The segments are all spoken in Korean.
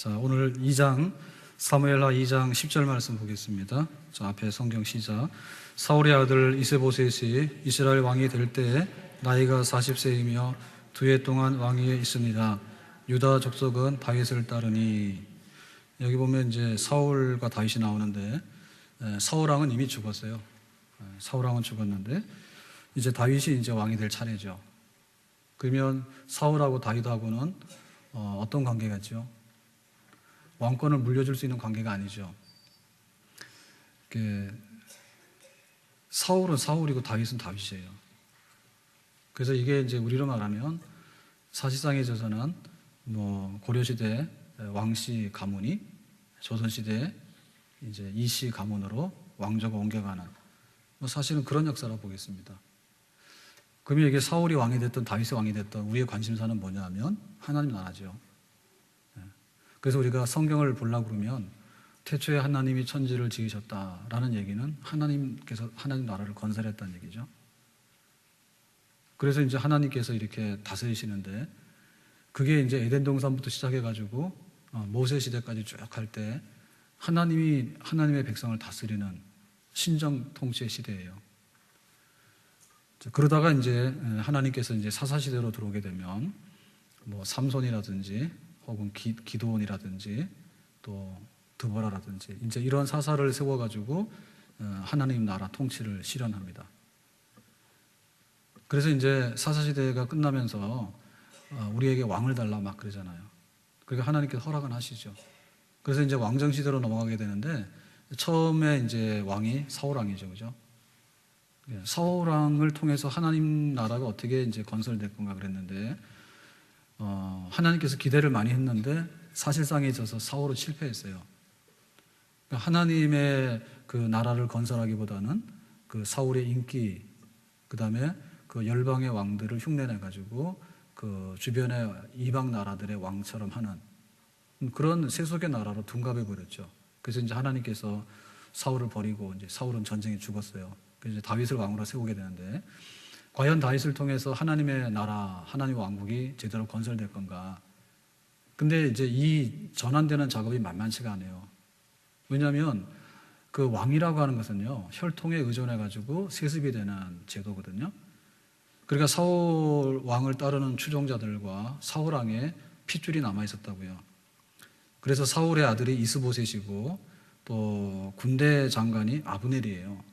자, 오늘 사무엘하 2장 10절 말씀 보겠습니다. 자, 앞에 성경 시작. 사울의 아들 이스보셋이 이스라엘 왕이 될 때에 나이가 40세이며 2해 동안 왕위에 있습니다. 유다 족속은 다윗을 따르니. 여기 보면 이제 사울과 다윗이 나오는데, 사울 왕은 이미 죽었어요. 사울 왕은 죽었는데 이제 다윗이 이제 왕이 될 차례죠. 그러면 사울하고 다윗하고는 어떤 관계가죠? 왕권을 물려줄 수 있는 관계가 아니죠. 사울은 사울이고 다윗은 다윗이에요. 그래서 이게 이제 우리로 말하면 사실상에 있어서는 고려시대 왕씨 가문이 조선시대 이제 이씨 가문으로 왕조가 옮겨가는 사실은 그런 역사라고 보겠습니다. 그러면 이게 사울이 왕이 됐든 다윗이 왕이 됐든 우리의 관심사는 뭐냐 하면 하나님 나라죠. 그래서 우리가 성경을 보려고 그러면 태초에 하나님이 천지를 지으셨다라는 얘기는 하나님께서 하나님 나라를 건설했다는 얘기죠. 그래서 이제 하나님께서 이렇게 다스리시는데 그게 이제 에덴 동산부터 시작해가지고 모세 시대까지 쭉 할 때 하나님이 하나님의 백성을 다스리는 신정 통치의 시대예요. 그러다가 이제 하나님께서 이제 사사 시대로 들어오게 되면 삼손이라든지 혹은 기드온이라든지 또 드보라라든지 이제 이런 사사를 세워가지고 하나님 나라 통치를 실현합니다. 그래서 이제 사사 시대가 끝나면서 우리에게 왕을 달라 막 그러잖아요. 그러니까 하나님께서 허락은 하시죠. 그래서 이제 왕정 시대로 넘어가게 되는데 처음에 이제 왕이 사울 왕이죠, 그죠? 사울 왕을 통해서 하나님 나라가 어떻게 이제 건설될 건가 그랬는데 하나님께서 기대를 많이 했는데 사실상에 있어서 사울은 실패했어요. 하나님의 그 나라를 건설하기보다는 그 사울의 인기, 그 다음에 그 열방의 왕들을 흉내내가지고 그 주변의 이방 나라들의 왕처럼 하는 그런 세속의 나라로 둔갑해 버렸죠. 그래서 이제 하나님께서 사울을 버리고 이제 사울은 전쟁에 죽었어요. 그래서 이제 다윗을 왕으로 세우게 되는데 과연 다윗을 통해서 하나님의 나라, 하나님의 왕국이 제대로 건설될 건가? 근데 이제 이 전환되는 작업이 만만치가 않아요. 왜냐하면 그 왕이라고 하는 것은요, 혈통에 의존해가지고 세습이 되는 제도거든요. 그러니까 사울 왕을 따르는 추종자들과 사울 왕의 핏줄이 남아 있었다고요. 그래서 사울의 아들이 이스보셋이고 또 군대 장관이 아브넬이에요.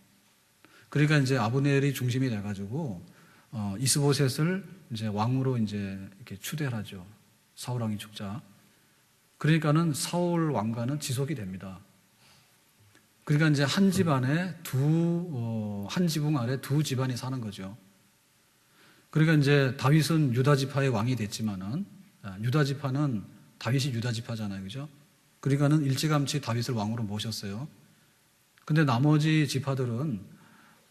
그러니까 이제 아브넬이 중심이 돼가지고 이스보셋을 이제 왕으로 이제 이렇게 추대를 하죠. 사울 왕이 죽자. 그러니까는 사울 왕가는 지속이 됩니다. 그러니까 이제 한 집안에 한 지붕 아래 두 집안이 사는 거죠. 그러니까 이제 다윗은 유다 지파의 왕이 됐지만은 유다 지파는 다윗이 유다 지파잖아요, 그죠? 그러니까는 일찌감치 다윗을 왕으로 모셨어요. 근데 나머지 지파들은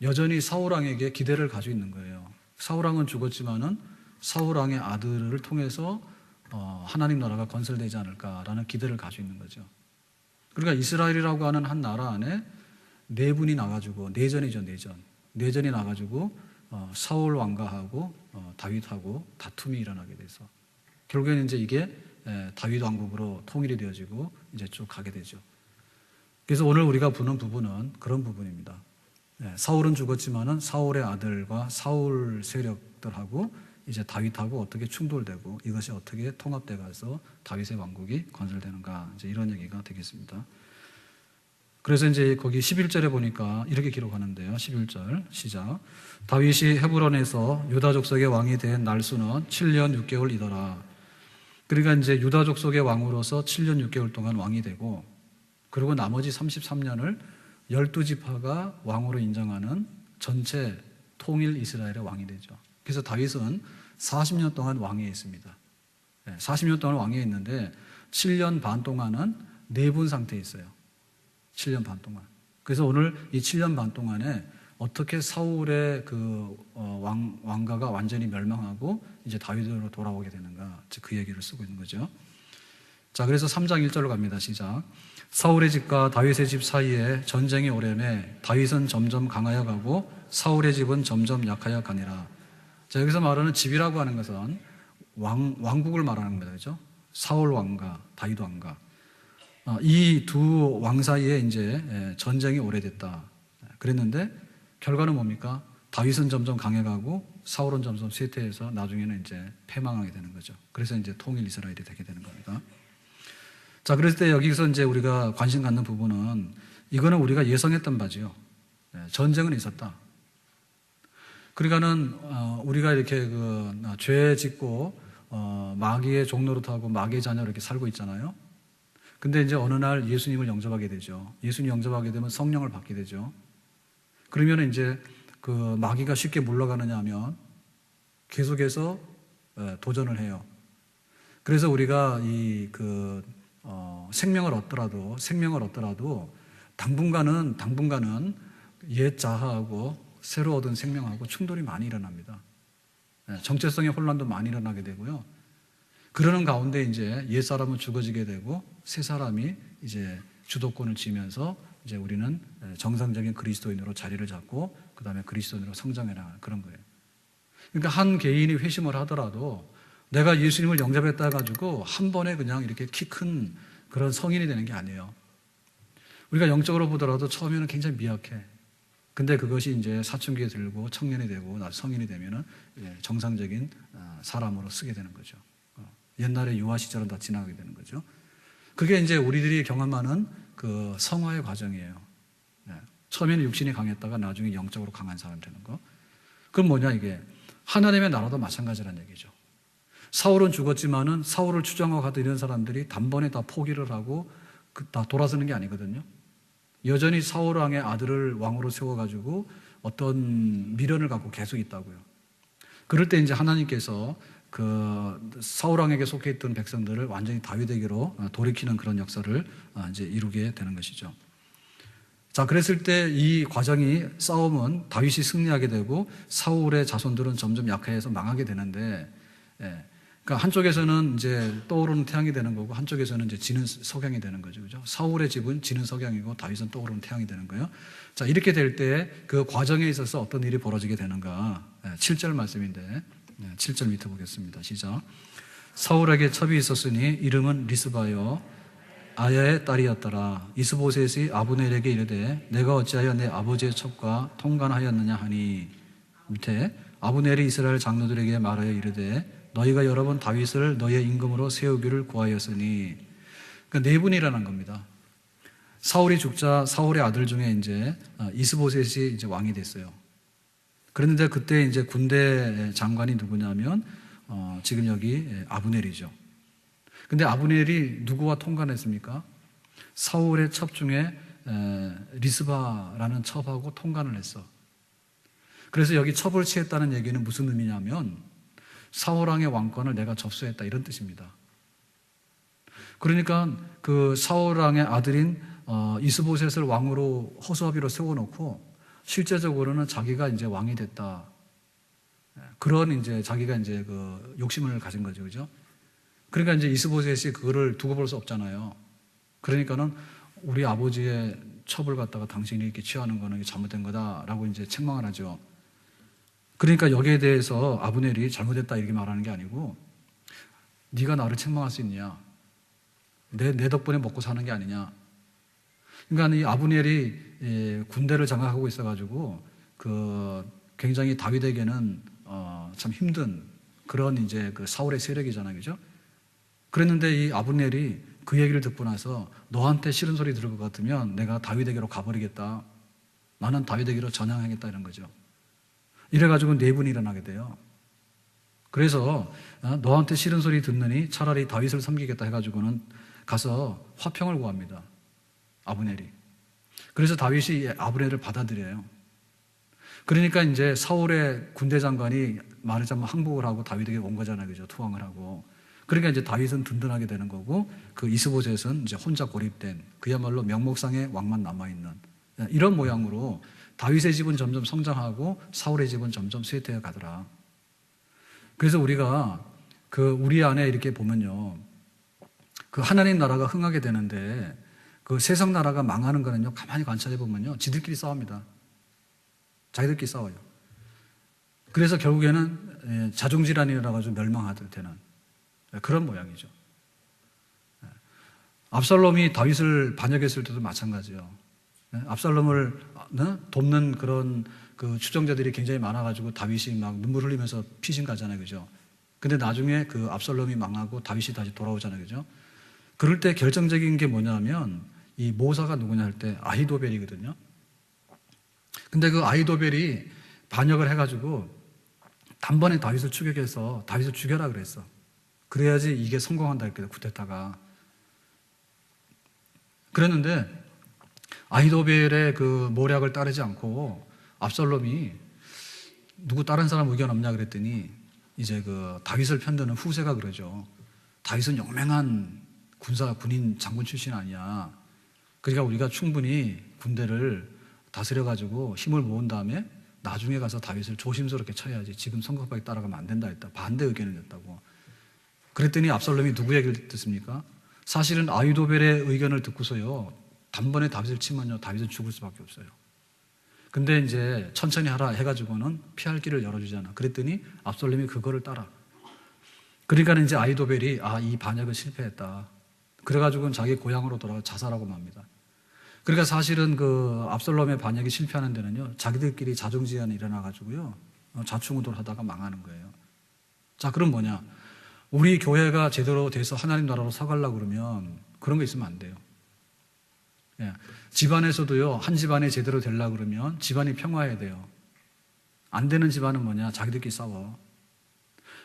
여전히 사울 왕에게 기대를 가지고 있는 거예요. 사울 왕은 죽었지만은 사울 왕의 아들을 통해서 하나님 나라가 건설되지 않을까라는 기대를 가지고 있는 거죠. 그러니까 이스라엘이라고 하는 한 나라 안에 내분이 나가지고 내전이죠, 내전이 나가지고 사울 왕가하고 다윗하고 다툼이 일어나게 돼서 결국에는 이제 이게 다윗 왕국으로 통일이 되어지고 이제 쭉 가게 되죠. 그래서 오늘 우리가 보는 부분은 그런 부분입니다. 사울은 죽었지만은 사울의 아들과 사울 세력들하고 이제 다윗하고 어떻게 충돌되고 이것이 어떻게 통합돼 가서 다윗의 왕국이 건설되는가, 이제 이런 얘기가 되겠습니다. 그래서 이제 거기 11절에 보니까 이렇게 기록하는데요. 11절 시작. 다윗이 헤브론에서 유다 족속의 왕이 된 날수는 7년 6개월이더라. 그러니까 이제 유다 족속의 왕으로서 7년 6개월 동안 왕이 되고, 그리고 나머지 33년을 12지파가 왕으로 인정하는 전체 통일 이스라엘의 왕이 되죠. 그래서 다윗은 40년 동안 왕위에 있습니다. 40년 동안 왕위에 있는데 7년 반 동안은 내분 상태에 있어요. 7년 반 동안. 그래서 오늘 이 7년 반 동안에 어떻게 사울의 그 왕가가 완전히 멸망하고 이제 다윗으로 돌아오게 되는가, 그 얘기를 쓰고 있는 거죠. 자, 그래서 3장 1절로 갑니다. 시작. 사울의 집과 다윗의 집 사이에 전쟁이 오래매 다윗은 점점 강하여 가고 사울의 집은 점점 약하여 가니라. 자, 여기서 말하는 집이라고 하는 것은 왕국을 말하는 겁니다. 그죠? 사울 왕가, 다윗 왕가. 이 두 왕 사이에 이제 전쟁이 오래됐다. 그랬는데 결과는 뭡니까? 다윗은 점점 강해가고 사울은 점점 쇠퇴해서 나중에는 이제 패망하게 되는 거죠. 그래서 이제 통일 이스라엘이 되게 되는 겁니다. 자, 그랬을 때 여기서 이제 우리가 관심 갖는 부분은 이거는 우리가 예상했던 바지요. 전쟁은 있었다. 그러니까는 우리가 이렇게 죄 짓고 마귀의 종로로 타고 마귀의 자녀로 이렇게 살고 있잖아요. 근데 이제 어느 날 예수님을 영접하게 되죠. 예수님 영접하게 되면 성령을 받게 되죠. 그러면 이제 그 마귀가 쉽게 물러가느냐 하면 계속해서 도전을 해요. 그래서 우리가 생명을 얻더라도 당분간은 옛 자아하고 새로 얻은 생명하고 충돌이 많이 일어납니다. 정체성의 혼란도 많이 일어나게 되고요. 그러는 가운데 이제 옛 사람은 죽어지게 되고 새 사람이 이제 주도권을 쥐면서 이제 우리는 정상적인 그리스도인으로 자리를 잡고 그 다음에 그리스도인으로 성장해 나가는 그런 거예요. 그러니까 한 개인이 회심을 하더라도 내가 예수님을 영접했다 해가지고 한 번에 그냥 이렇게 키 큰 그런 성인이 되는 게 아니에요. 우리가 영적으로 보더라도 처음에는 굉장히 미약해. 근데 그것이 이제 사춘기에 들고 청년이 되고 성인이 되면은 정상적인 사람으로 쓰게 되는 거죠. 옛날에 유아 시절은 다 지나가게 되는 거죠. 그게 이제 우리들이 경험하는 그 성화의 과정이에요. 처음에는 육신이 강했다가 나중에 영적으로 강한 사람 되는 거. 그럼 뭐냐 이게 하나님의 나라도 마찬가지라는 얘기죠. 사울은 죽었지만은 사울을 추종하고 가던 이런 사람들이 단번에 다 포기를 하고 다 돌아서는 게 아니거든요. 여전히 사울 왕의 아들을 왕으로 세워가지고 어떤 미련을 갖고 계속 있다고요. 그럴 때 이제 하나님께서 그 사울 왕에게 속해 있던 백성들을 완전히 다윗에게로 돌이키는 그런 역사를 이제 이루게 되는 것이죠. 자, 그랬을 때 이 과정이 싸움은 다윗이 승리하게 되고 사울의 자손들은 점점 약해서 망하게 되는데, 그러니까 한쪽에서는 이제 떠오르는 태양이 되는 거고 한쪽에서는 이제 지는 석양이 되는 거죠, 그죠? 사울의 집은 지는 석양이고 다윗은 떠오르는 태양이 되는 거예요. 자, 이렇게 될 때 그 과정에 있어서 어떤 일이 벌어지게 되는가? 7절 말씀인데 7절 밑에 보겠습니다. 시작. 사울에게 첩이 있었으니 이름은 리스바요 아야의 딸이었더라. 이스보셋이 아브넬에게 이르되 내가 어찌하여 내 아버지의 첩과 통관하였느냐 하니, 밑에 아브넬이 이스라엘 장로들에게 말하여 이르되 너희가 여러 번 다윗을 너희의 임금으로 세우기를 구하였으니. 그러니까 네 분이 일어난 겁니다. 사울이 죽자 사울의 아들 중에 이제 이스보셋이 이제 왕이 됐어요. 그런데 그때 이제 군대 장관이 누구냐면 지금 여기 아브넬이죠. 근데 아브넬이 누구와 통관했습니까? 사울의 첩 중에 리스바라는 첩하고 통관을 했어. 그래서 여기 첩을 취했다는 얘기는 무슨 의미냐면 사울 왕의 왕권을 내가 접수했다 이런 뜻입니다. 그러니까 그 사울 왕의 아들인 이스보셋을 왕으로 허수아비로 세워놓고 실제적으로는 자기가 이제 왕이 됐다. 그런 이제 자기가 이제 그 욕심을 가진 거죠, 그죠? 그러니까 이제 이스보셋이 그거를 두고 볼 수 없잖아요. 그러니까는 우리 아버지의 첩을 갖다가 당신이 이렇게 취하는 거는 잘못된 거다라고 이제 책망을 하죠. 그러니까 여기에 대해서 아브넬이 잘못했다 이렇게 말하는 게 아니고 네가 나를 책망할 수 있느냐? 내 덕분에 먹고 사는 게 아니냐? 그러니까 이 아브넬이 군대를 장악하고 있어가지고 굉장히 다윗에게는 참 힘든 그런 이제 그 사울의 세력이잖아요, 그죠? 그랬는데 이 아브넬이 그 얘기를 듣고 나서 너한테 싫은 소리 들을 것 같으면 내가 다윗에게로 가버리겠다. 나는 다윗에게로 전향하겠다 이런 거죠. 이래가지고 네 분이 일어나게 돼요. 그래서 너한테 싫은 소리 듣느니 차라리 다윗을 섬기겠다 해가지고는 가서 화평을 구합니다. 아브넬이. 그래서 다윗이 아브넬을 받아들여요. 그러니까 이제 사울의 군대 장관이 말하자면 항복을 하고 다윗에게 온 거잖아요, 그죠? 투항을 하고. 그러니까 이제 다윗은 든든하게 되는 거고 그 이스보셋은 이제 혼자 고립된 그야말로 명목상의 왕만 남아있는 이런 모양으로 다윗의 집은 점점 성장하고 사울의 집은 점점 쇠퇴해 가더라. 그래서 우리가 우리 안에 이렇게 보면요, 그 하나님 나라가 흥하게 되는데 그 세상 나라가 망하는 거는요, 가만히 관찰해 보면요, 지들끼리 싸웁니다. 자기들끼리 싸워요. 그래서 결국에는 자중질환이라 가지고 멸망하게 되는 그런 모양이죠. 압살롬이 다윗을 반역했을 때도 마찬가지예요. 압살롬을 돕는 그런 그 추종자들이 굉장히 많아가지고 다윗이 막 눈물 흘리면서 피신 가잖아요, 그죠? 근데 나중에 그 압살롬이 망하고 다윗이 다시 돌아오잖아요, 그죠? 그럴 때 결정적인 게 뭐냐면 이 모사가 누구냐 할 때 아히도벨이거든요. 근데 그 아히도벨이 반역을 해가지고 단번에 다윗을 추격해서 다윗을 죽여라 그랬어. 그래야지 이게 성공한다 했거든, 쿠데타가. 그랬는데 아히도벨의 그 모략을 따르지 않고 압살롬이 누구 다른 사람 의견 없냐 그랬더니 이제 그 다윗을 편드는 후세가 그러죠. 다윗은 용맹한 군인 장군 출신 아니야. 그러니까 우리가 충분히 군대를 다스려가지고 힘을 모은 다음에 나중에 가서 다윗을 조심스럽게 쳐야지. 지금 성급하게 따라가면 안 된다 했다. 반대 의견을 냈다고. 그랬더니 압살롬이 누구 얘기를 듣습니까? 사실은 아히도벨의 의견을 듣고서요, 단번에 다윗을 치면요, 다윗은 죽을 수밖에 없어요. 근데 이제 천천히 하라 해가지고는 피할 길을 열어주잖아. 그랬더니 압살롬이 그거를 따라. 그러니까 이제 아히도벨이 이 반역은 실패했다. 그래가지고는 자기 고향으로 돌아가 자살하고 맙니다. 그러니까 사실은 그 압살롬의 반역이 실패하는 데는요, 자기들끼리 자중지연이 일어나가지고요, 좌충우돌 하다가 망하는 거예요. 자, 그럼 뭐냐? 우리 교회가 제대로 돼서 하나님 나라로 서가려고 그러면 그런 거 있으면 안 돼요. 예. 집안에서도요, 한 집안이 제대로 되려고 그러면 집안이 평화해야 돼요. 안 되는 집안은 뭐냐? 자기들끼리 싸워.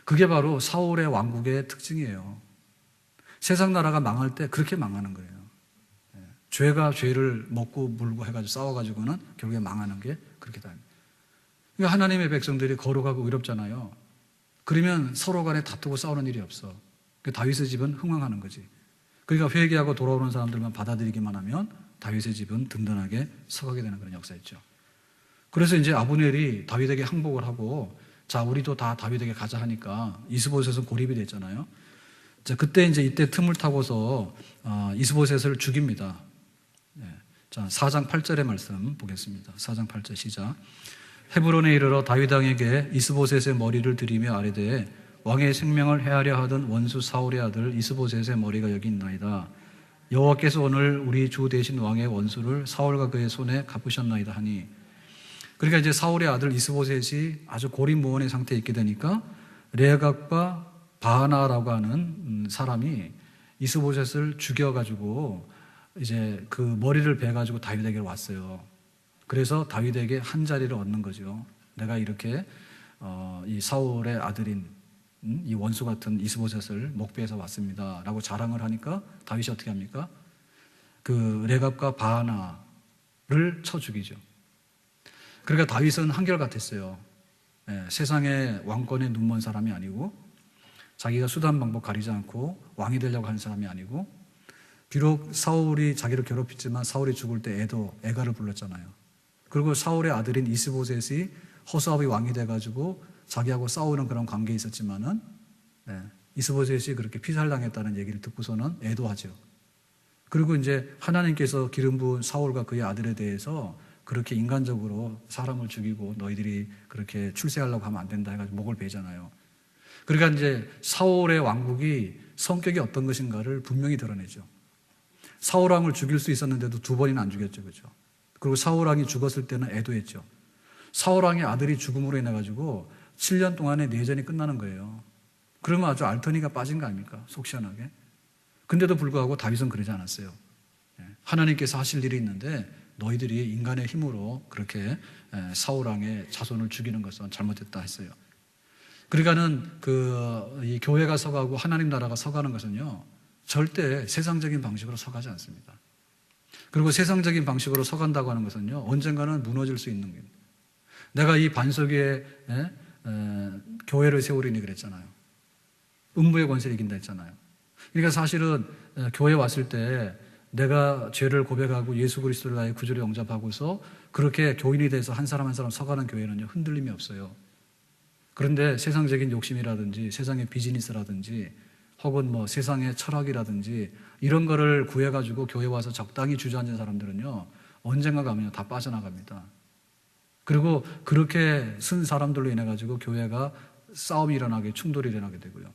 그게 바로 사울의 왕국의 특징이에요. 세상 나라가 망할 때 그렇게 망하는 거예요. 예. 죄가 죄를 먹고 물고 해가지고 싸워가지고는 결국에 망하는 게 그렇게 됩니다. 그러니까 하나님의 백성들이 거룩하고 의롭잖아요. 그러면 서로 간에 다투고 싸우는 일이 없어. 다윗의 집은 흥왕하는 거지. 그러니까 회개하고 돌아오는 사람들만 받아들이기만 하면 다윗의 집은 든든하게 서가게 되는 그런 역사였죠. 그래서 이제 아브넬이 다윗에게 항복을 하고, 자, 우리도 다 다윗에게 가자 하니까 이스보셋은 고립이 됐잖아요. 자, 그때 이때 틈을 타고서 이스보셋을 죽입니다. 네. 자, 4장 8절의 말씀 보겠습니다. 4장 8절 시작. 헤브론에 이르러 다윗 왕에게 이스보셋의 머리를 들이며 아뢰되 왕의 생명을 해하려 하던 원수 사울의 아들 이스보셋의 머리가 여기 있나이다. 여호와께서 오늘 우리 주 대신 왕의 원수를 사울과 그의 손에 갚으셨나이다 하니. 그러니까 이제 사울의 아들 이스보셋이 아주 고립무원의 상태에 있게 되니까 레갑과 바하나라고 하는 사람이 이스보셋을 죽여가지고 이제 그 머리를 베가지고 다윗에게 왔어요. 그래서 다윗에게 한 자리를 얻는 거죠. 내가 이렇게 이 사울의 아들인 이 원수 같은 이스보셋을 목베에서 왔습니다 라고 자랑을 하니까 다윗이 어떻게 합니까? 그 레갑과 바하나를 쳐 죽이죠. 그러니까 다윗은 한결같았어요. 세상의 왕권에 눈먼 사람이 아니고, 자기가 수단 방법 가리지 않고 왕이 되려고 하는 사람이 아니고, 비록 사울이 자기를 괴롭혔지만 사울이 죽을 때 애가를 불렀잖아요. 그리고 사울의 아들인 이스보셋이 허수아비 왕이 돼가지고 자기하고 싸우는 그런 관계에 있었지만은, 이스보셋이 그렇게 피살당했다는 얘기를 듣고서는 애도하죠. 그리고 이제 하나님께서 기름 부은 사울과 그의 아들에 대해서 그렇게 인간적으로 사람을 죽이고 너희들이 그렇게 출세하려고 하면 안 된다 해가지고 목을 베잖아요. 그러니까 이제 사울의 왕국이 성격이 어떤 것인가를 분명히 드러내죠. 사울왕을 죽일 수 있었는데도 2번이나 안 죽였죠, 그죠? 그리고 사울왕이 죽었을 때는 애도했죠. 사울왕의 아들이 죽음으로 인해 가지고 7년 동안의 내전이 끝나는 거예요. 그러면 아주 알터니가 빠진 거 아닙니까? 속 시원하게. 근데도 불구하고 다윗은 그러지 않았어요. 하나님께서 하실 일이 있는데 너희들이 인간의 힘으로 그렇게 사울왕의 자손을 죽이는 것은 잘못됐다 했어요. 그러니까는 이 교회가 서가고 하나님 나라가 서가는 것은요, 절대 세상적인 방식으로 서가지 않습니다. 그리고 세상적인 방식으로 서간다고 하는 것은요, 언젠가는 무너질 수 있는 겁니다. 내가 이 반석 위에 교회를 세우리니 그랬잖아요. 음부의 권세를 이긴다 했잖아요. 그러니까 사실은 교회 왔을 때 내가 죄를 고백하고 예수 그리스도를 나의 구주로 영접하고서 그렇게 교인이 돼서 한 사람 한 사람 서가는 교회는요, 흔들림이 없어요. 그런데 세상적인 욕심이라든지 세상의 비즈니스라든지 혹은 뭐 세상의 철학이라든지 이런 거를 구해가지고 교회 와서 적당히 주저앉은 사람들은요, 언젠가 가면요 다 빠져나갑니다. 그리고 그렇게 쓴 사람들로 인해 가지고 교회가 싸움이 일어나게, 충돌이 일어나게 되고요.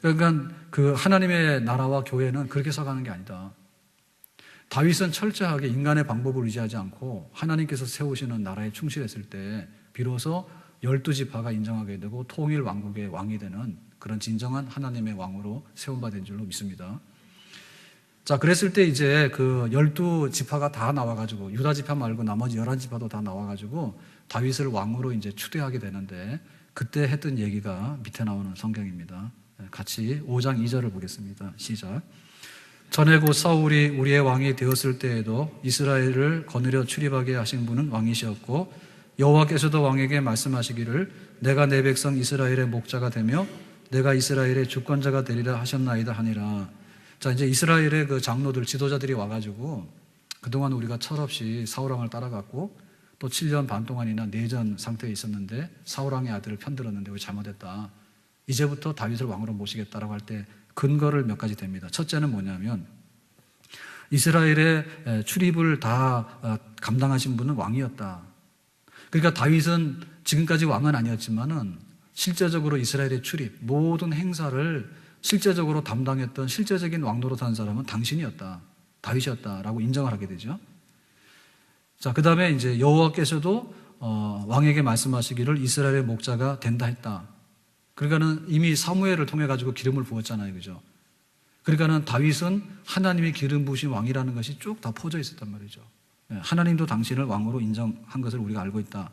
그러니까 그 하나님의 나라와 교회는 그렇게 서가는 게 아니다. 다윗은 철저하게 인간의 방법을 의지하지 않고 하나님께서 세우시는 나라에 충실했을 때 비로소 12지파가 인정하게 되고 통일 왕국의 왕이 되는 그런 진정한 하나님의 왕으로 세움받은 줄로 믿습니다. 자, 그랬을 때 이제 그 12지파가 다 나와가지고 유다지파 말고 나머지 11지파도 다 나와가지고 다윗을 왕으로 이제 추대하게 되는데 그때 했던 얘기가 밑에 나오는 성경입니다. 같이 5장 2절을 보겠습니다. 시작. 전에 곧 사울이 우리의 왕이 되었을 때에도 이스라엘을 거느려 출입하게 하신 분은 왕이시었고 여호와께서도 왕에게 말씀하시기를 내가 내 백성 이스라엘의 목자가 되며 내가 이스라엘의 주권자가 되리라 하셨나이다 하니라. 자, 이제 이스라엘의 그 장로들 지도자들이 와가지고 그동안 우리가 철없이 사울왕을 따라갔고 또 7년 반 동안이나 내전 상태에 있었는데 사울왕의 아들을 편들었는데 우리 잘못했다. 이제부터 다윗을 왕으로 모시겠다라고 할 때 근거를 몇 가지 됩니다. 첫째는 뭐냐면 이스라엘의 출입을 다 감당하신 분은 왕이었다. 그러니까 다윗은 지금까지 왕은 아니었지만은 실제적으로 이스라엘의 출입, 모든 행사를 실제적으로 담당했던 실제적인 왕 노릇한 사람은 당신이었다. 다윗이었다라고 인정을 하게 되죠. 자, 그 다음에 이제 여호와께서도 왕에게 말씀하시기를 이스라엘의 목자가 된다 했다. 그러니까는 이미 사무엘을 통해 가지고 기름을 부었잖아요, 그죠? 그러니까는 다윗은 하나님의 기름 부으신 왕이라는 것이 쭉 다 퍼져 있었단 말이죠. 하나님도 당신을 왕으로 인정한 것을 우리가 알고 있다.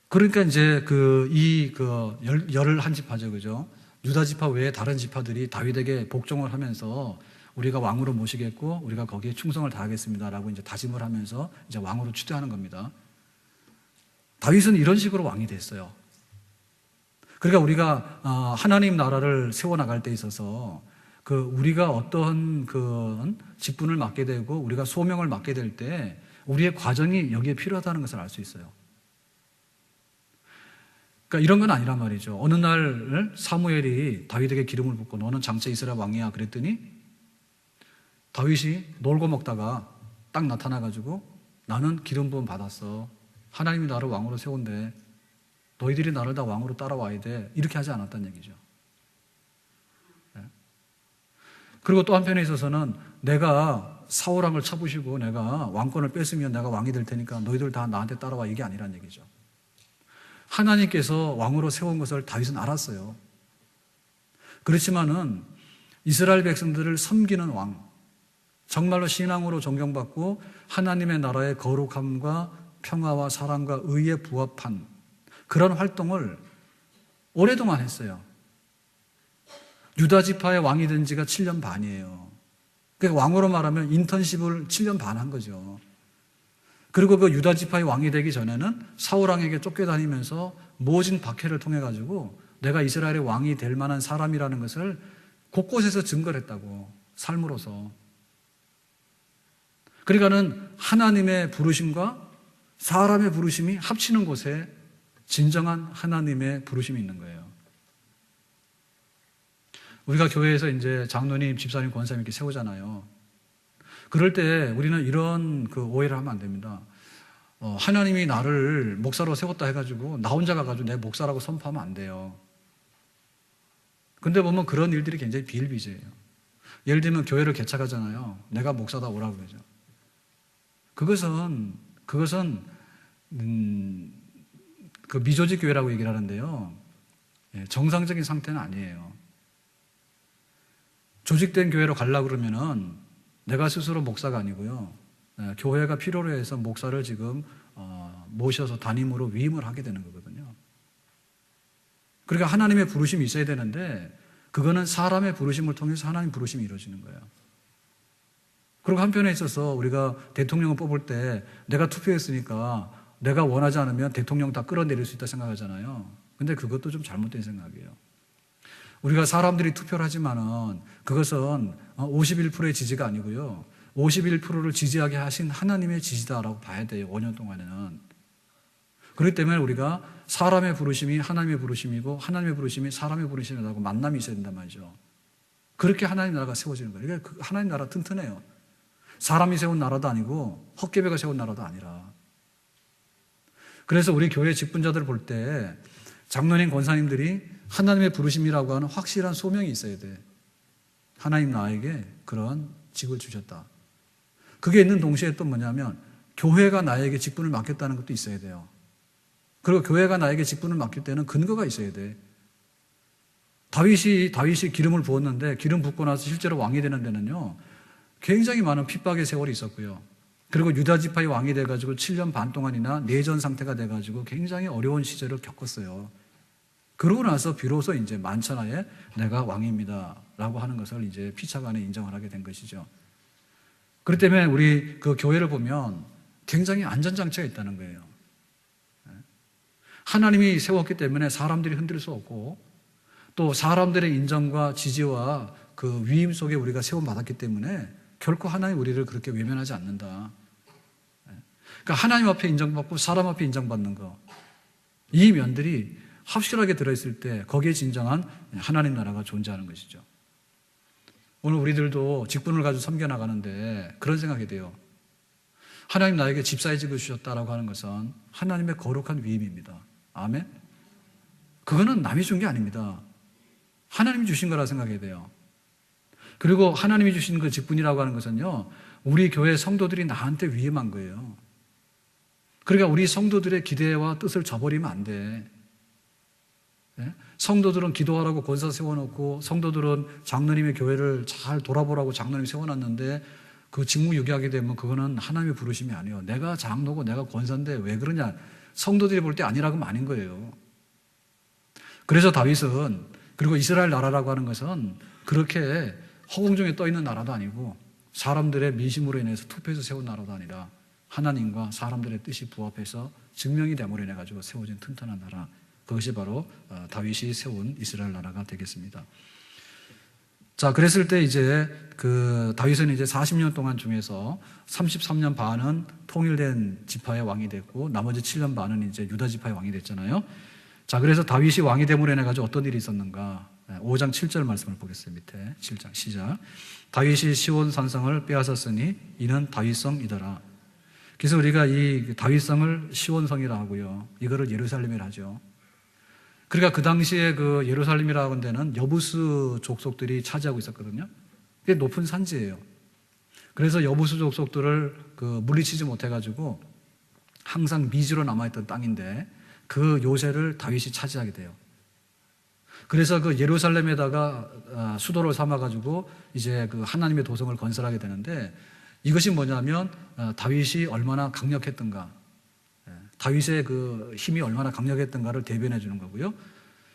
그러니까 이제 열을 한 지파죠, 그죠? 유다 지파 외에 다른 지파들이 다윗에게 복종을 하면서 우리가 왕으로 모시겠고 우리가 거기에 충성을 다하겠습니다라고 이제 다짐을 하면서 이제 왕으로 추대하는 겁니다. 다윗은 이런 식으로 왕이 됐어요. 그러니까 우리가 하나님 나라를 세워나갈 때 있어서 우리가 어떤 직분을 맡게 되고 우리가 소명을 맡게 될 때 우리의 과정이 여기에 필요하다는 것을 알 수 있어요. 그러니까 이런 건 아니란 말이죠. 어느 날 사무엘이 다윗에게 기름을 붓고 너는 장차 이스라엘 왕이야 그랬더니 다윗이 놀고 먹다가 딱 나타나가지고 나는 기름 부음 받았어. 하나님이 나를 왕으로 세운대. 너희들이 나를 다 왕으로 따라와야 돼. 이렇게 하지 않았다는 얘기죠. 그리고 또 한편에 있어서는 내가 사울왕을 쳐부시고 내가 왕권을 뺐으면 내가 왕이 될 테니까 너희들 다 나한테 따라와 이게 아니란 얘기죠. 하나님께서 왕으로 세운 것을 다윗은 알았어요. 그렇지만은 이스라엘 백성들을 섬기는 왕, 정말로 신앙으로 존경받고 하나님의 나라의 거룩함과 평화와 사랑과 의에 부합한 그런 활동을 오랫동안 했어요. 유다 지파의 왕이 된 지가 7년 반이에요. 그러니까 왕으로 말하면 인턴십을 7년 반 한 거죠. 그리고 그 유다 지파의 왕이 되기 전에는 사울 왕에게 쫓겨다니면서 모진 박해를 통해 가지고 내가 이스라엘의 왕이 될 만한 사람이라는 것을 곳곳에서 증거를 했다고, 삶으로서. 그러니까는 하나님의 부르심과 사람의 부르심이 합치는 곳에 진정한 하나님의 부르심이 있는 거예요. 우리가 교회에서 이제 장로님, 집사님, 권사님 이렇게 세우잖아요. 그럴 때 우리는 이런 오해를 하면 안 됩니다. 하나님이 나를 목사로 세웠다 해가지고 나 혼자 가가지고 내 목사라고 선포하면 안 돼요. 근데 보면 그런 일들이 굉장히 비일비재해요. 예를 들면 교회를 개척하잖아요. 내가 목사다 오라고 그러죠. 그것은 미조직 교회라고 얘기를 하는데요. 정상적인 상태는 아니에요. 조직된 교회로 가려고 그러면은 내가 스스로 목사가 아니고요. 교회가 필요로 해서 목사를 지금 모셔서 담임으로 위임을 하게 되는 거거든요. 그러니까 하나님의 부르심이 있어야 되는데 그거는 사람의 부르심을 통해서 하나님 부르심이 이루어지는 거예요. 그리고 한편에 있어서 우리가 대통령을 뽑을 때 내가 투표했으니까 내가 원하지 않으면 대통령 다 끌어내릴 수 있다 생각하잖아요. 근데 그것도 좀 잘못된 생각이에요. 우리가 사람들이 투표를 하지만은 그것은 51%의 지지가 아니고요. 51%를 지지하게 하신 하나님의 지지다라고 봐야 돼요. 5년 동안에는. 그렇기 때문에 우리가 사람의 부르심이 하나님의 부르심이고 하나님의 부르심이 사람의 부르심이라고 만남이 있어야 된단 말이죠. 그렇게 하나님 나라가 세워지는 거예요. 그러니까 하나님 나라 튼튼해요. 사람이 세운 나라도 아니고 헛개배가 세운 나라도 아니라. 그래서 우리 교회 직분자들 볼 때 장로님, 권사님들이 하나님의 부르심이라고 하는 확실한 소명이 있어야 돼. 하나님 나에게 그런 직을 주셨다. 그게 있는 동시에 또 뭐냐면 교회가 나에게 직분을 맡겼다는 것도 있어야 돼요. 그리고 교회가 나에게 직분을 맡길 때는 근거가 있어야 돼. 다윗이 기름을 부었는데 기름 붓고 나서 실제로 왕이 되는 데는요, 굉장히 많은 핍박의 세월이 있었고요. 그리고 유다 지파의 왕이 돼가지고 7년 반 동안이나 내전 상태가 돼가지고 굉장히 어려운 시절을 겪었어요. 그러고 나서 비로소 이제 만천하에 내가 왕입니다라고 하는 것을 이제 피차간에 인정을 하게 된 것이죠. 그렇기 때문에 우리 그 교회를 보면 굉장히 안전장치가 있다는 거예요. 하나님이 세웠기 때문에 사람들이 흔들 수 없고, 또 사람들의 인정과 지지와 그 위임 속에 우리가 세움받았기 때문에 결코 하나님 우리를 그렇게 외면하지 않는다. 그러니까 하나님 앞에 인정받고 사람 앞에 인정받는 거, 이 면들이 확실하게 들어있을 때 거기에 진정한 하나님 나라가 존재하는 것이죠. 오늘 우리들도 직분을 가지고 섬겨나가는데 그런 생각이 돼요. 하나님 나에게 집사의 직을 주셨다라고 하는 것은 하나님의 거룩한 위임입니다. 아멘? 그거는 남이 준 게 아닙니다. 하나님이 주신 거라 생각해야 돼요. 그리고 하나님이 주신 그 직분이라고 하는 것은요, 우리 교회 성도들이 나한테 위임한 거예요. 그러니까 우리 성도들의 기대와 뜻을 저버리면 안 돼. 성도들은 기도하라고 권사 세워놓고, 성도들은 장로님의 교회를 잘 돌아보라고 장로님 세워놨는데 그 직무 유기하게 되면 그거는 하나님의 부르심이 아니에요. 내가 장로고 내가 권사인데 왜 그러냐, 성도들이 볼 때 아니라고 하면 아닌 거예요. 그래서 다윗은, 그리고 이스라엘 나라라고 하는 것은 그렇게 허공중에 떠 있는 나라도 아니고 사람들의 민심으로 인해서 투표해서 세운 나라도 아니라 하나님과 사람들의 뜻이 부합해서 증명이 됨으로 인해 가지고 세워진 튼튼한 나라, 그것이 바로 다윗이 세운 이스라엘 나라가 되겠습니다. 자, 그랬을 때 이제 그 다윗은 이제 40년 동안 중에서 33년 반은 통일된 지파의 왕이 됐고, 나머지 7년 반은 이제 유다 지파의 왕이 됐잖아요. 자, 그래서 다윗이 왕이 됨으로 인해 가지고 어떤 일이 있었는가? 5장 7절 말씀을 보겠습니다. 밑에 7장 시작. 다윗이 시온 산성을 빼앗았으니 이는 다윗성이더라. 그래서 우리가 이 다윗성을 시온성이라 하고요, 이거를 예루살렘이라 하죠. 그러니까 그 당시에 그 예루살렘이라고 하는 데는 여부스 족속들이 차지하고 있었거든요. 그게 높은 산지예요. 그래서 여부스 족속들을 그 물리치지 못해가지고 항상 미지로 남아있던 땅인데 그 요새를 다윗이 차지하게 돼요. 그래서 그 예루살렘에다가 수도를 삼아가지고 이제 그 하나님의 도성을 건설하게 되는데, 이것이 뭐냐면 다윗이 얼마나 강력했던가, 다윗의 그 힘이 얼마나 강력했던가를 대변해 주는 거고요.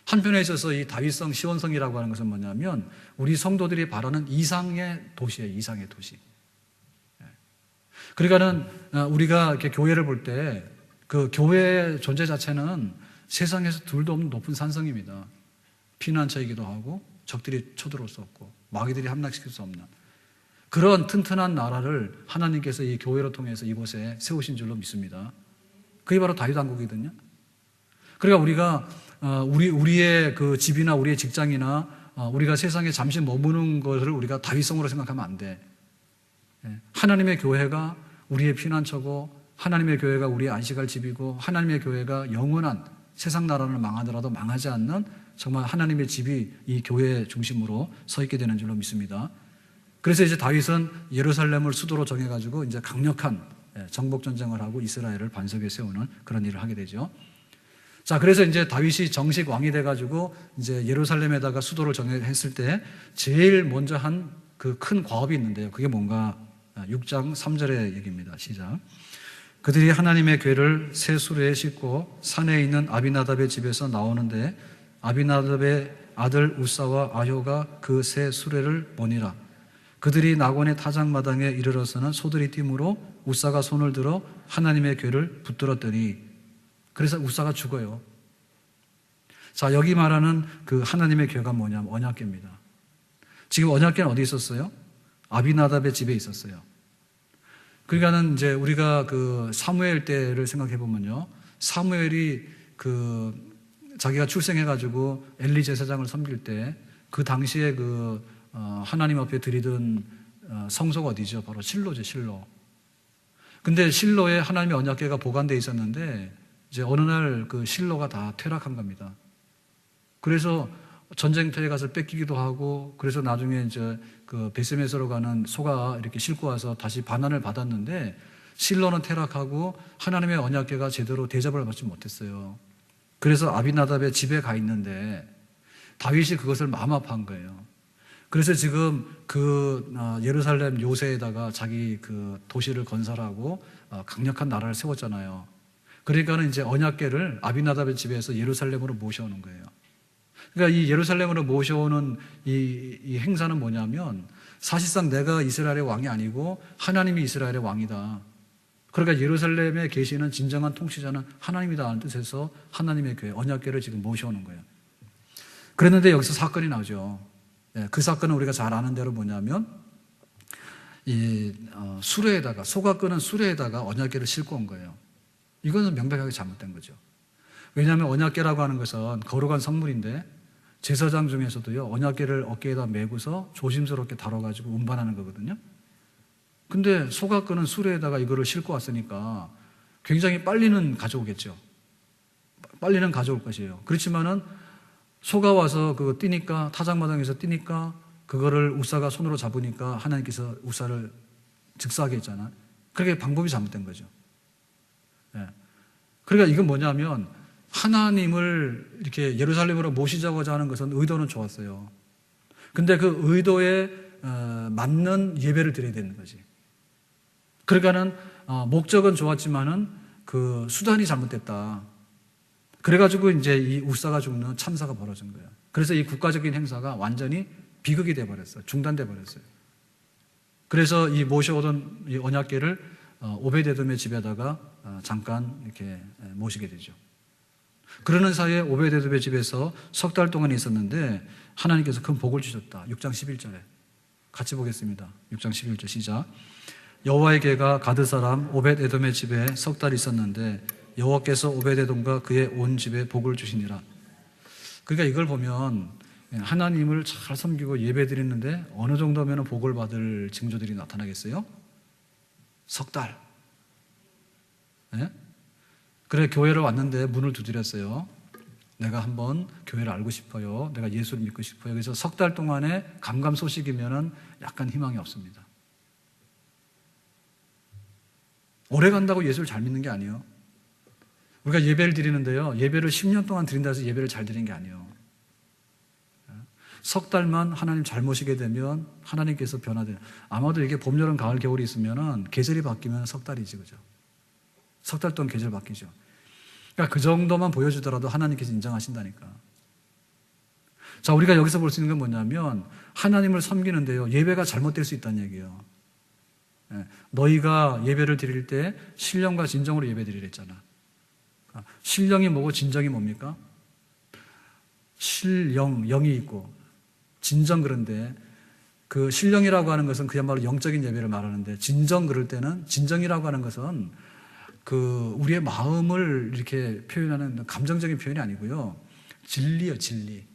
한편에 있어서 이 다윗성 시온성이라고 하는 것은 뭐냐면 우리 성도들이 바라는 이상의 도시예요. 이상의 도시. 그러니까는 우리가 이렇게 교회를 볼 때 그 교회의 존재 자체는 세상에서 둘도 없는 높은 산성입니다. 피난처이기도 하고 적들이 쳐들어올 수 없고 마귀들이 함락시킬 수 없는 그런 튼튼한 나라를 하나님께서 이 교회로 통해서 이곳에 세우신 줄로 믿습니다. 그게 바로 다윗 왕국이거든요. 그러니까 우리가 우리의 그 집이나 우리의 직장이나 우리가 세상에 잠시 머무는 것을 우리가 다윗성으로 생각하면 안 돼. 하나님의 교회가 우리의 피난처고, 하나님의 교회가 우리의 안식할 집이고, 하나님의 교회가 영원한 세상 나라를 망하더라도 망하지 않는 정말 하나님의 집이 이 교회 중심으로 서 있게 되는 줄로 믿습니다. 그래서 이제 다윗은 예루살렘을 수도로 정해가지고 이제 강력한 정복 전쟁을 하고 이스라엘을 반석에 세우는 그런 일을 하게 되죠. 자, 그래서 이제 다윗이 정식 왕이 돼가지고 이제 예루살렘에다가 수도를 정했을 때 제일 먼저 한 그 큰 과업이 있는데요. 그게 뭔가 6장 3절의 얘기입니다. 시작. 그들이 하나님의 궤를 새 수레에 싣고 산에 있는 아비나답의 집에서 나오는데 아비나답의 아들 우사와 아효가 그 새 수레를 모니라. 그들이 낙원의 타작마당에 이르러서는 소들이 뛰므로 우사가 손을 들어 하나님의 궤를 붙들었더니, 그래서 우사가 죽어요. 자, 여기 말하는 그 하나님의 궤가 뭐냐면 언약궤입니다. 지금 언약궤는 어디 있었어요? 아비나답의 집에 있었어요. 그러니까는 이제 우리가 그 사무엘 때를 생각해 보면요, 사무엘이 그 자기가 출생해가지고 엘리 제사장을 섬길 때 그 당시에 그 하나님 앞에 드리던 성소가 어디죠? 바로 실로죠, 실로. 근데 실로에 하나님의 언약궤가 보관되어 있었는데 이제 어느 날 그 실로가 다 퇴락한 겁니다. 그래서 전쟁터에 가서 뺏기기도 하고, 그래서 나중에 이제 그 베스메서로 가는 소가 이렇게 싣고 와서 다시 반환을 받았는데, 실로는 퇴락하고 하나님의 언약궤가 제대로 대접을 받지 못했어요. 그래서 아비나답의 집에 가 있는데 다윗이 그것을 마음 아파한 거예요. 그래서 지금 그 예루살렘 요새에다가 자기 그 도시를 건설하고 강력한 나라를 세웠잖아요. 그러니까는 이제 언약궤를 아비나답의 집에서 예루살렘으로 모셔오는 거예요. 그러니까 이 예루살렘으로 모셔오는 이 행사는 뭐냐면, 사실상 내가 이스라엘의 왕이 아니고 하나님이 이스라엘의 왕이다. 그러니까 예루살렘에 계시는 진정한 통치자는 하나님이다 하는 뜻에서 하나님의 교회, 언약궤를 지금 모셔오는 거예요. 그랬는데 여기서 사건이 나오죠. 그 사건은 우리가 잘 아는 대로 뭐냐면, 이 수레에다가, 소가 끄는 수레에다가 언약궤를 싣고 온 거예요. 이것은 명백하게 잘못된 거죠. 왜냐하면 언약궤라고 하는 것은 거룩한 성물인데, 제사장 중에서도요, 언약궤를 어깨에다 메고서 조심스럽게 다뤄가지고 운반하는 거거든요. 근데 소가 끄는 수레에다가 이거를 싣고 왔으니까 굉장히 빨리는 가져오겠죠. 빨리는 가져올 것이에요. 그렇지만은 소가 와서 그거 뛰니까, 타작마당에서 뛰니까 그거를 우사가 손으로 잡으니까 하나님께서 우사를 즉사하게 했잖아요. 그게 방법이 잘못된 거죠. 예. 그러니까 이건 뭐냐면, 하나님을 이렇게 예루살렘으로 모시자고자 하는 것은 의도는 좋았어요. 근데 그 의도에 맞는 예배를 드려야 되는 거지. 그러니까는 목적은 좋았지만은 그 수단이 잘못됐다. 그래가지고 이제 이 우사가 죽는 참사가 벌어진 거예요. 그래서 이 국가적인 행사가 완전히 비극이 돼버렸어요. 중단돼 버렸어요. 그래서 이 모셔오던 이 언약궤를 오베데돔의 집에다가 잠깐 이렇게 모시게 되죠. 그러는 사이에 오베데돔의 집에서 석 달 동안 있었는데 하나님께서 큰 복을 주셨다. 6장 11절에 같이 보겠습니다. 6장 11절 시작. 여호와의 궤가 가드 사람 오벳에돔의 집에 석 달 있었는데 여호와께서 오벳에돔과 그의 온 집에 복을 주시니라. 그러니까 이걸 보면 하나님을 잘 섬기고 예배드리는데 어느 정도면 복을 받을 징조들이 나타나겠어요? 석 달. 네? 그래, 교회를 왔는데 문을 두드렸어요. 내가 한번 교회를 알고 싶어요. 내가 예수를 믿고 싶어요. 그래서 석 달 동안의 감감소식이면은 약간 희망이 없습니다. 오래 간다고 예수를 잘 믿는 게 아니에요. 우리가 예배를 드리는데요, 예배를 10년 동안 드린다 해서 예배를 잘 드리는 게 아니에요. 석 달만 하나님 잘 모시게 되면 하나님께서 변화돼요. 아마도 이게 봄, 여름, 가을, 겨울이 있으면은 계절이 바뀌면 석 달이지, 그죠? 석 달 동안 계절 바뀌죠. 그러니까 그 정도만 보여주더라도 하나님께서 인정하신다니까. 자, 우리가 여기서 볼 수 있는 건 뭐냐면, 하나님을 섬기는데요, 예배가 잘못될 수 있다는 얘기예요. 너희가 예배를 드릴 때 신령과 진정으로 예배 드리라 했잖아. 신령이 뭐고 진정이 뭡니까? 신령, 영이 있고 진정. 그런데 그 신령이라고 하는 것은 그야말로 영적인 예배를 말하는데, 진정 그럴 때는, 진정이라고 하는 것은 그 우리의 마음을 이렇게 표현하는 감정적인 표현이 아니고요, 진리요, 진리,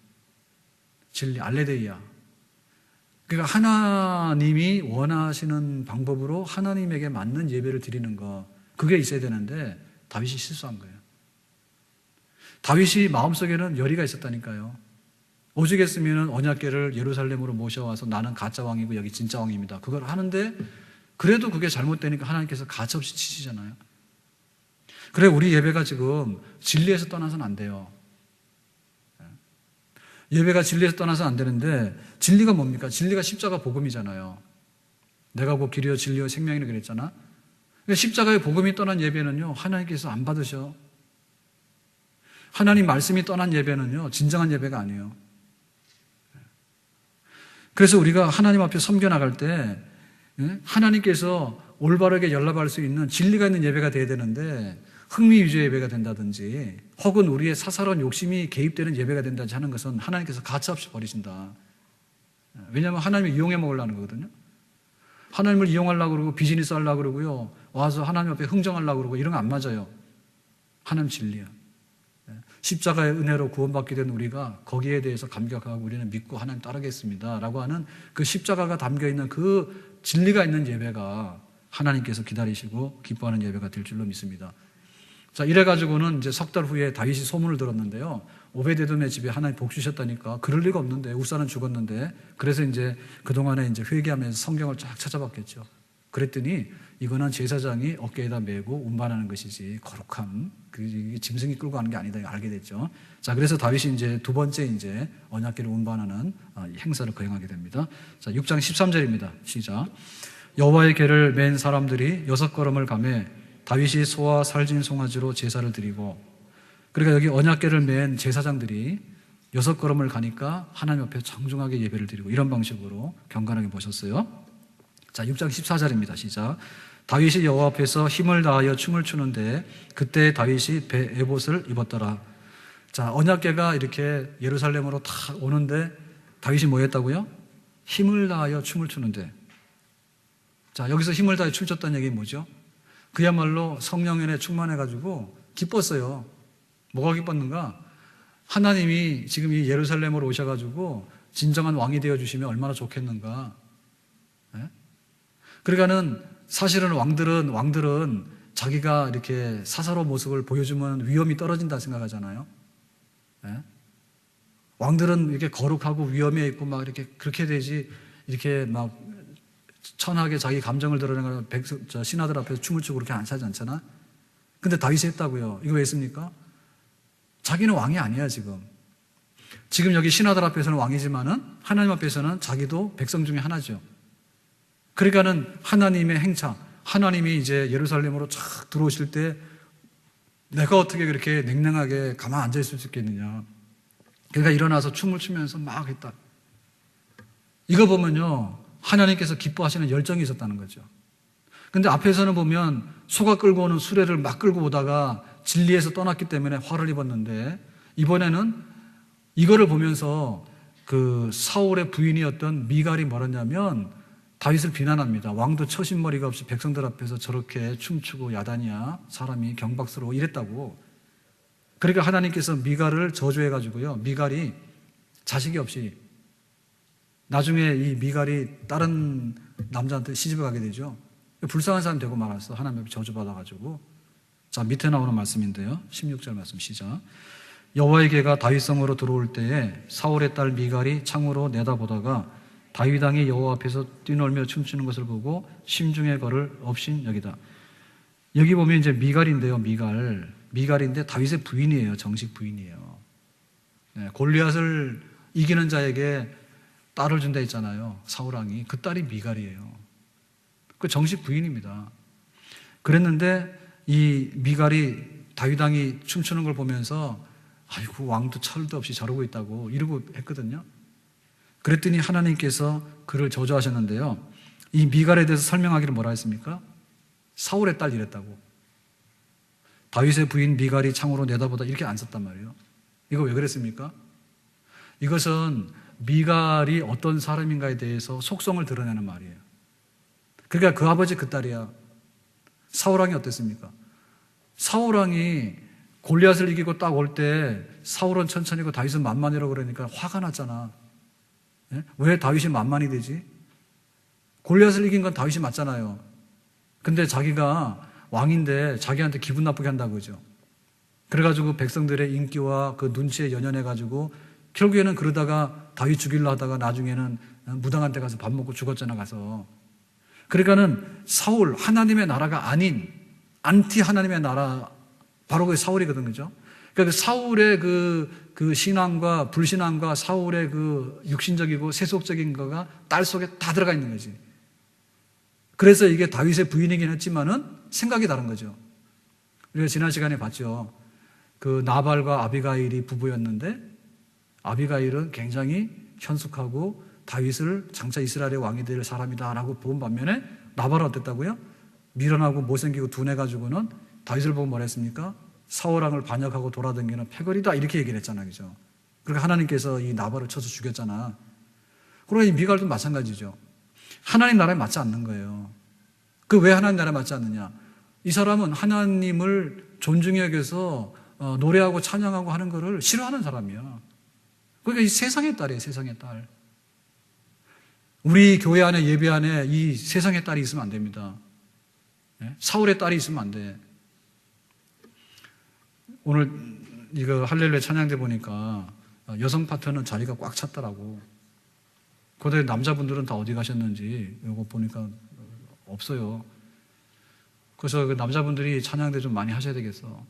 알레데이아. 그러니까 하나님이 원하시는 방법으로 하나님에게 맞는 예배를 드리는 거, 그게 있어야 되는데 다윗이 실수한 거예요. 다윗이 마음속에는 열의가 있었다니까요. 오죽했으면 언약궤를 예루살렘으로 모셔와서 나는 가짜 왕이고 여기 진짜 왕입니다, 그걸 하는데, 그래도 그게 잘못되니까 하나님께서 가차없이 치시잖아요. 그래, 우리 예배가 지금 진리에서 떠나서는 안 돼요. 예배가 진리에서 떠나서는 안 되는데, 진리가 뭡니까? 진리가 십자가 복음이잖아요. 내가 곧 길이요 진리요 생명이라 그랬잖아. 그러니까 십자가의 복음이 떠난 예배는요, 하나님께서 안 받으셔. 하나님 말씀이 떠난 예배는요, 진정한 예배가 아니에요. 그래서 우리가 하나님 앞에 섬겨나갈 때 하나님께서 올바르게 연락할 수 있는 진리가 있는 예배가 돼야 되는데, 흥미 위주의 예배가 된다든지 혹은 우리의 사사로운 욕심이 개입되는 예배가 된다든지 하는 것은 하나님께서 가차없이 버리신다. 왜냐하면 하나님을 이용해 먹으려는 거거든요. 하나님을 이용하려고 그러고 비즈니스 하려고 그러고요, 와서 하나님 앞에 흥정하려고 그러고 이런 거 안 맞아요. 하나님 진리야. 십자가의 은혜로 구원받게 된 우리가 거기에 대해서 감격하고 우리는 믿고 하나님 따르겠습니다 라고 하는 그 십자가가 담겨있는 그 진리가 있는 예배가 하나님께서 기다리시고 기뻐하는 예배가 될 줄로 믿습니다. 자, 이래가지고는 이제 석 달 후에 다윗이 소문을 들었는데요. 오베데돔의 집에 하나님 복 주셨다니까 그럴 리가 없는데 우사는 죽었는데 그래서 이제 그동안에 이제 회개하면서 성경을 쫙 찾아봤겠죠. 그랬더니 이거는 제사장이 어깨에다 메고 운반하는 것이지 거룩함 그 짐승이 끌고 가는 게 아니다 알게 됐죠. 자, 그래서 다윗이 이제 두 번째 이제 언약궤를 운반하는 행사를 거행하게 됩니다. 자, 6장 13절입니다. 시작. 여호와의 궤를 맨 사람들이 6걸음을 가매 다윗이 소와 살진 송아지로 제사를 드리고, 그러니까 여기 언약궤를 맨 제사장들이 6걸음을 가니까 하나님 앞에 정중하게 예배를 드리고 이런 방식으로 경건하게 모셨어요. 자, 6장 14절입니다. 시작. 다윗이 여호와 앞에서 힘을 다하여 춤을 추는데 그때 다윗이 배 에봇을 입었더라. 자, 언약궤가 이렇게 예루살렘으로 다 오는데 다윗이 뭐 했다고요? 힘을 다하여 춤을 추는데. 자, 여기서 힘을 다하여 춤췄다는 얘기는 뭐죠? 그야말로 성령에 충만해가지고 기뻤어요. 뭐가 기뻤는가? 하나님이 지금 이 예루살렘으로 오셔가지고 진정한 왕이 되어주시면 얼마나 좋겠는가. 네? 그러니까는 사실은 왕들은 자기가 이렇게 사사로운 모습을 보여주면 위엄이 떨어진다 생각하잖아요. 네? 왕들은 이렇게 거룩하고 위엄에 있고 막 이렇게 그렇게 되지 이렇게 막 천하게 자기 감정을 드러내는 신하들 앞에서 춤을 추고 그렇게 안 하지 않잖아. 근데 다윗이 했다고요. 이거 왜 했습니까? 자기는 왕이 아니야 지금 여기 신하들 앞에서는 왕이지만은 하나님 앞에서는 자기도 백성 중에 하나죠. 그러니까는 하나님의 행차, 하나님이 이제 예루살렘으로 쫙 들어오실 때 내가 어떻게 그렇게 냉랭하게 가만 앉아 있을 수 있겠느냐. 그러니까 일어나서 춤을 추면서 막 했다. 이거 보면요 하나님께서 기뻐하시는 열정이 있었다는 거죠. 근데 앞에서는 보면 소가 끌고 오는 수레를 막 끌고 오다가 진리에서 떠났기 때문에 화를 입었는데 이번에는 이거를 보면서 그 사울의 부인이었던 미갈이 뭐랬냐면 다윗을 비난합니다. 왕도 처신머리가 없이 백성들 앞에서 저렇게 춤추고 야단이야 사람이 경박스러워 이랬다고. 그러니까 하나님께서 미갈을 저주해가지고요 미갈이 자식이 없이 나중에 이 미갈이 다른 남자한테 시집을 가게 되죠. 불쌍한 사람 되고 말았어. 하나님 앞에 저주받아가지고. 자, 밑에 나오는 말씀인데요. 16절 말씀 시작. 여호와의 궤가 다윗성으로 들어올 때에 사울의 딸 미갈이 창으로 내다보다가 다윗 왕이 여호와 앞에서 뛰놀며 춤추는 것을 보고 심중에 거를 없인 여기다. 여기 보면 이제 미갈인데요. 미갈인데 다윗의 부인이에요. 정식 부인이에요. 네, 골리앗을 이기는 자에게 딸을 준다 했잖아요. 사울 왕이. 그 딸이 미갈이에요. 그 정식 부인입니다. 그랬는데 이 미갈이 다윗 왕이 춤추는 걸 보면서 아이고 왕도 철도 없이 저러고 있다고 이러고 했거든요. 그랬더니 하나님께서 그를 저주하셨는데요. 이 미갈에 대해서 설명하기를 뭐라 했습니까? 사울의 딸 이랬다고. 다윗의 부인 미갈이 창으로 내다보다 이렇게 안 썼단 말이에요. 이거 왜 그랬습니까? 이것은 미갈이 어떤 사람인가에 대해서 속성을 드러내는 말이에요. 그러니까 그 아버지 그 딸이야. 사울왕이 어땠습니까? 사울왕이 골리앗을 이기고 딱 올 때 사울은 천천히고 다윗은 만만이라고 그러니까 화가 났잖아. 예? 왜 다윗이 만만이 되지? 골리앗을 이긴 건 다윗이 맞잖아요. 근데 자기가 왕인데 자기한테 기분 나쁘게 한다고 그러죠. 그래가지고 백성들의 인기와 그 눈치에 연연해가지고 결국에는 그러다가 다윗 죽이려 하다가 나중에는 무당한테 가서 밥 먹고 죽었잖아 가서. 그러니까는 사울 하나님의 나라가 아닌 안티 하나님의 나라 바로 그 사울이거든 그죠? 그러니까 그 사울의 그 신앙과 불신앙과 사울의 그 육신적이고 세속적인 거가 딸 속에 다 들어가 있는 거지. 그래서 이게 다윗의 부인이긴 했지만은 생각이 다른 거죠. 우리가 지난 시간에 봤죠. 그 나발과 아비가일이 부부였는데 아비가일은 굉장히 현숙하고 다윗을 장차 이스라엘의 왕이 될 사람이다라고 본 반면에 나발은 어땠다고요? 미련하고 못생기고 둔해가지고는 다윗을 보고 뭐라 했습니까? 사울왕을 반역하고 돌아다니는 패거리다 이렇게 얘기를 했잖아요. 그죠? 그러니까 하나님께서 이 나발을 쳐서 죽였잖아. 그러니 이 미갈도 마찬가지죠. 하나님 나라에 맞지 않는 거예요. 그 왜 하나님 나라에 맞지 않느냐? 이 사람은 하나님을 존중히 여겨서 노래하고 찬양하고 하는 거를 싫어하는 사람이야. 그러니까 이 세상의 딸이에요. 세상의 딸. 우리 교회 안에 예배 안에 이 세상의 딸이 있으면 안 됩니다. 사울의 딸이 있으면 안 돼. 오늘 이거 할렐루야 찬양대 보니까 여성 파트는 자리가 꽉 찼더라고. 그런데 남자분들은 다 어디 가셨는지 이거 보니까 없어요. 그래서 그 남자분들이 찬양대 좀 많이 하셔야 되겠어.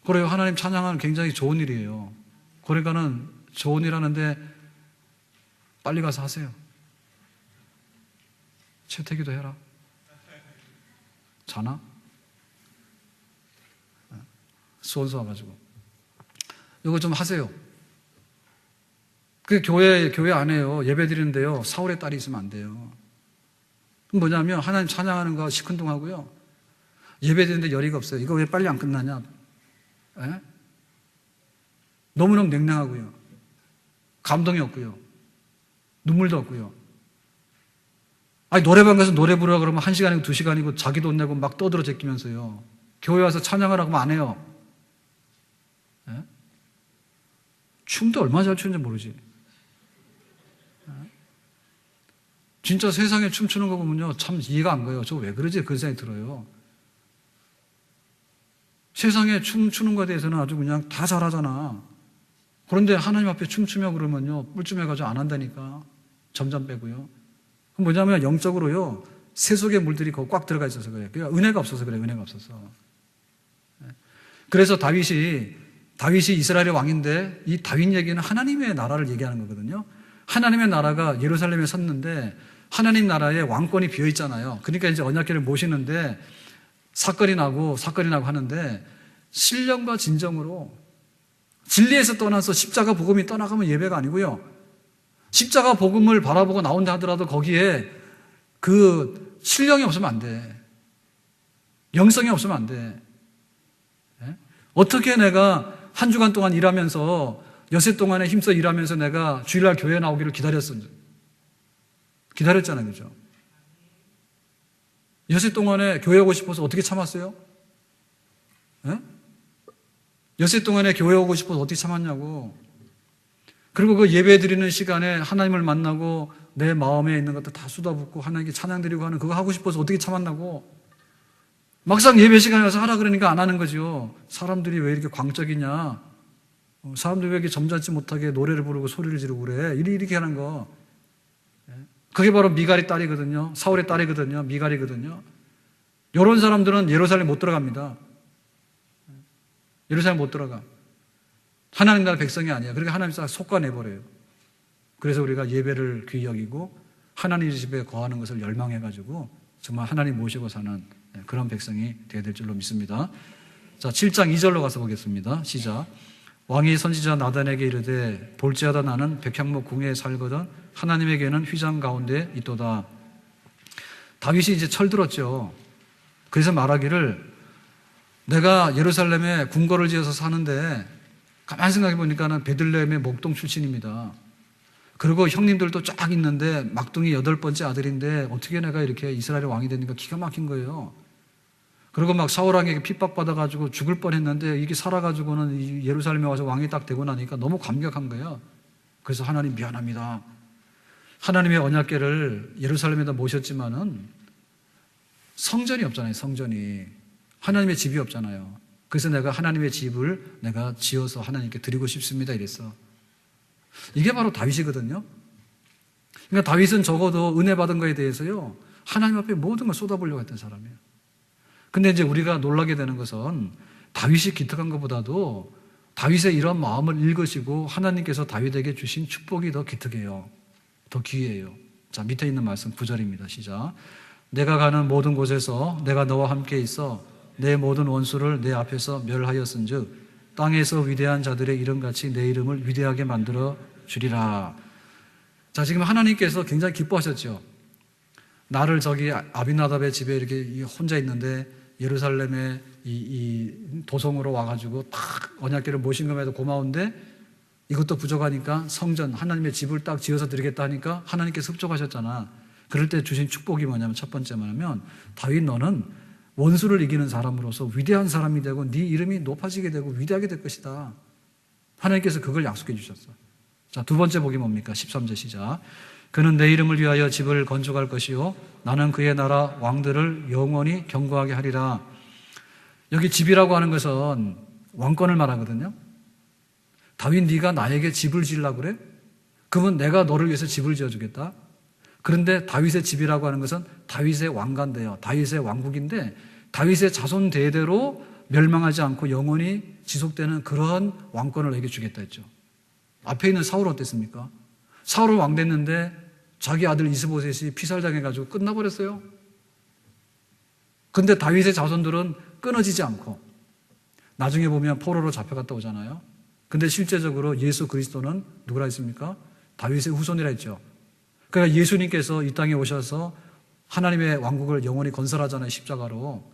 그래요. 하나님 찬양은 굉장히 좋은 일이에요. 그러니까는 좋은 일 하는데 빨리 가서 하세요. 채태기도 해라. 자나? 수원서 와가지고. 이거 좀 하세요. 그 교회 안에요. 예배 드리는데요. 사울의 딸이 있으면 안 돼요. 뭐냐면 하나님 찬양하는 거 시큰둥하고요. 예배 드리는데 열의가 없어요. 이거 왜 빨리 안 끝나냐? 에? 너무너무 냉랭하고요. 감동이 없고요. 눈물도 없고요. 아니 노래방 가서 노래 부르라 그러면 1시간이고 2시간이고 자기 돈 내고 막 떠들어 제끼면서요. 교회 와서 찬양하라고 하면 안 해요. 에? 춤도 얼마나 잘 추는지 모르지. 진짜 세상에 춤추는 거 보면요 참 이해가 안 가요. 저 왜 그러지? 그런 생각이 들어요. 세상에 춤추는 거에 대해서는 아주 그냥 다 잘하잖아. 그런데 하나님 앞에 춤추며 그러면요 뿔춤해가지고 안 한다니까. 점점 빼고요. 그럼 뭐냐면 영적으로요 세속의 물들이 거기 꽉 들어가 있어서 그래요. 그러니까 은혜가 없어서 그래요. 은혜가 없어서. 그래서 다윗이 이스라엘의 왕인데 이 다윗 얘기는 하나님의 나라를 얘기하는 거거든요. 하나님의 나라가 예루살렘에 섰는데 하나님 나라에 왕권이 비어 있잖아요. 그러니까 이제 언약궤를 모시는데 사건이 나고 하는데 신령과 진정으로 진리에서 떠나서 십자가 복음이 떠나가면 예배가 아니고요. 십자가 복음을 바라보고 나온다 하더라도 거기에 그 신령이 없으면 안 돼. 영성이 없으면 안 돼. 어떻게 내가 한 주간 동안 일하면서 엿새 동안에 힘써 일하면서 내가 주일날 교회 나오기를 기다렸잖아요. 그죠? 엿새 동안에 교회 오고 싶어서 어떻게 참았어요? 엿새 동안에 교회 오고 싶어서 어떻게 참았냐고. 그리고 그 예배 드리는 시간에 하나님을 만나고 내 마음에 있는 것도 다 쏟아붓고 하나님께 찬양 드리고 하는 그거 하고 싶어서 어떻게 참았냐고. 막상 예배 시간에 와서 하라 그러니까 안 하는 거죠. 사람들이 왜 이렇게 광적이냐. 사람들이 왜 이렇게 점잖지 못하게 노래를 부르고 소리를 지르고 그래. 이렇게 하는 거. 그게 바로 미갈의 딸이거든요. 사울의 딸이거든요. 미갈이거든요. 이런 사람들은 예루살렘 못 들어갑니다. 예루살렘 못 들어가. 하나님 나라 백성이 아니야. 그러니까 하나님 싹 솎아내버려요. 그래서 우리가 예배를 귀히 여기고 하나님 집에 거하는 것을 열망해가지고 정말 하나님 모시고 사는 그런 백성이 되어야 될 줄로 믿습니다. 자, 7장 2절로 가서 보겠습니다. 시작. 왕이 선지자 나단에게 이르되 볼지어다 나는 백향목 궁에 살거든 하나님에게는 휘장 가운데 있도다. 다윗이 이제 철들었죠. 그래서 말하기를 내가 예루살렘에 궁궐을 지어서 사는데 가만히 생각해 보니까는 베들레헴의 목동 출신입니다. 그리고 형님들도 쫙 있는데 막둥이 8번째 아들인데 어떻게 내가 이렇게 이스라엘의 왕이 되니까 기가 막힌 거예요. 그리고 막 사울왕에게 핍박받아가지고 죽을 뻔했는데 이게 살아가지고는 예루살렘에 와서 왕이 딱 되고 나니까 너무 감격한 거예요. 그래서 하나님 미안합니다. 하나님의 언약궤를 예루살렘에다 모셨지만은 성전이 없잖아요. 성전이. 하나님의 집이 없잖아요. 그래서 내가 하나님의 집을 내가 지어서 하나님께 드리고 싶습니다. 이랬어. 이게 바로 다윗이거든요. 그러니까 다윗은 적어도 은혜 받은 거에 대해서요. 하나님 앞에 모든 걸 쏟아보려고 했던 사람이에요. 근데 이제 우리가 놀라게 되는 것은 다윗이 기특한 것보다도 다윗의 이런 마음을 읽으시고 하나님께서 다윗에게 주신 축복이 더 기특해요. 더 귀해요. 자, 밑에 있는 말씀 9절입니다. 시작. 내가 가는 모든 곳에서 내가 너와 함께 있어 내 모든 원수를 내 앞에서 멸하였은즉 땅에서 위대한 자들의 이름같이 내 이름을 위대하게 만들어 주리라. 자, 지금 하나님께서 굉장히 기뻐하셨죠. 나를 저기 아비나답의 집에 이렇게 혼자 있는데 예루살렘에 이 도성으로 와가지고 딱 언약궤를 모신 것에도 고마운데 이것도 부족하니까 성전 하나님의 집을 딱 지어서 드리겠다 하니까 하나님께서 흡족하셨잖아. 그럴 때 주신 축복이 뭐냐면 첫 번째 뭐냐면 다윗 너는 원수를 이기는 사람으로서 위대한 사람이 되고 네 이름이 높아지게 되고 위대하게 될 것이다. 하나님께서 그걸 약속해 주셨어. 자, 두 번째 복이 뭡니까? 13절 시작. 그는 내 이름을 위하여 집을 건축할 것이요 나는 그의 나라 왕들을 영원히 경고하게 하리라. 여기 집이라고 하는 것은 왕권을 말하거든요. 다윗 네가 나에게 집을 지으려고 그래? 그러면 내가 너를 위해서 집을 지어주겠다. 그런데 다윗의 집이라고 하는 것은 다윗의 왕관대요. 다윗의 왕국인데 다윗의 자손 대대로 멸망하지 않고 영원히 지속되는 그런 왕권을 너에게 주겠다 했죠. 앞에 있는 사울은 어땠습니까? 사울은 왕 됐는데 자기 아들 이스보셋이 피살당해가지고 끝나버렸어요. 근데 다윗의 자손들은 끊어지지 않고 나중에 보면 포로로 잡혀갔다 오잖아요. 근데 실제적으로 예수 그리스도는 누구라 했습니까? 다윗의 후손이라 했죠. 그러니까 예수님께서 이 땅에 오셔서 하나님의 왕국을 영원히 건설하잖아요, 십자가로.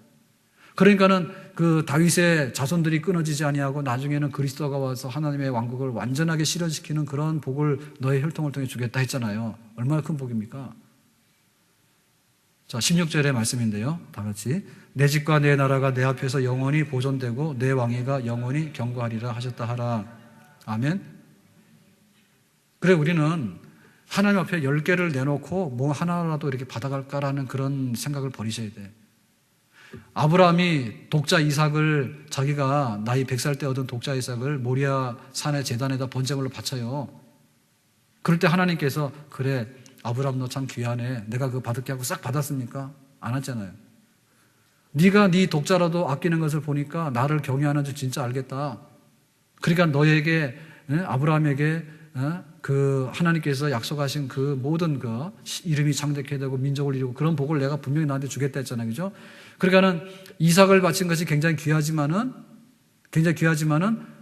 그러니까는 그 다윗의 자손들이 끊어지지 아니하고 나중에는 그리스도가 와서 하나님의 왕국을 완전하게 실현시키는 그런 복을 너의 혈통을 통해 주겠다 했잖아요. 얼마나 큰 복입니까? 자, 16절의 말씀인데요. 다 같이. 내 집과 내 나라가 내 앞에서 영원히 보존되고 내 왕위가 영원히 경고하리라 하셨다 하라. 아멘. 그래, 우리는 하나님 앞에 10개를 내놓고 뭐 하나라도 이렇게 받아갈까라는 그런 생각을 버리셔야 돼. 아브라함이 독자 이삭을 자기가 나이 100살 때 얻은 독자 이삭을 모리아 산의 제단에다 번제물로 바쳐요. 그럴 때 하나님께서 그래, 아브라함 너 참 귀하네. 내가 그거 받을게 하고 싹 받았습니까? 안 했잖아요. 네가 네 독자라도 아끼는 것을 보니까 나를 경외하는 줄 진짜 알겠다. 그러니까 너에게, 아브라함에게 그 하나님께서 약속하신 그 모든 그 이름이 창대케 되고 민족을 이루고 그런 복을 내가 분명히 나한테 주겠다 했잖아요. 그죠? 그러니까는 이삭을 바친 것이 굉장히 귀하지만은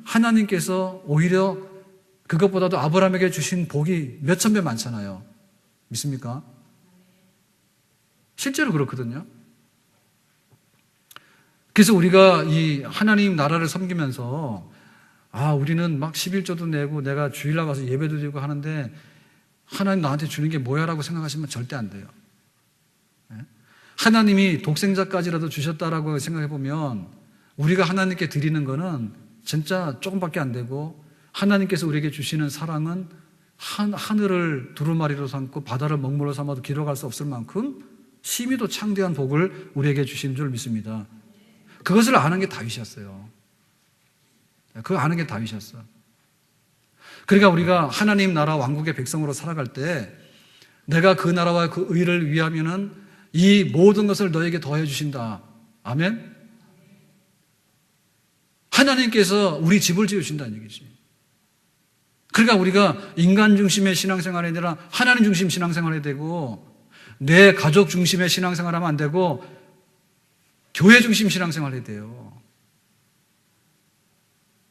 하나님께서 오히려 그것보다도 아브라함에게 주신 복이 몇천 배 많잖아요. 믿습니까? 실제로 그렇거든요. 그래서 우리가 이 하나님 나라를 섬기면서 우리는 막 11조도 내고 내가 주일날 가서 예배도 드리고 하는데 하나님 나한테 주는 게 뭐야? 라고 생각하시면 절대 안 돼요. 하나님이 독생자까지라도 주셨다라고 생각해 보면 우리가 하나님께 드리는 거는 진짜 조금밖에 안 되고 하나님께서 우리에게 주시는 사랑은 하늘을 두루마리로 삼고 바다를 먹물로 삼아도 기록할 수 없을 만큼 심히도 창대한 복을 우리에게 주신 줄 믿습니다. 그것을 아는 게 다윗이었어요. 그거 아는 게 다윗이었어. 그러니까 우리가 하나님 나라 왕국의 백성으로 살아갈 때 내가 그 나라와 그 의를 위하면은 이 모든 것을 너에게 더해 주신다. 아멘? 하나님께서 우리 집을 지으신다는 얘기지. 그러니까 우리가 인간 중심의 신앙생활이 아니라 하나님 중심 신앙생활이 되고 내 가족 중심의 신앙생활하면 안 되고 교회 중심 신앙생활이 돼요.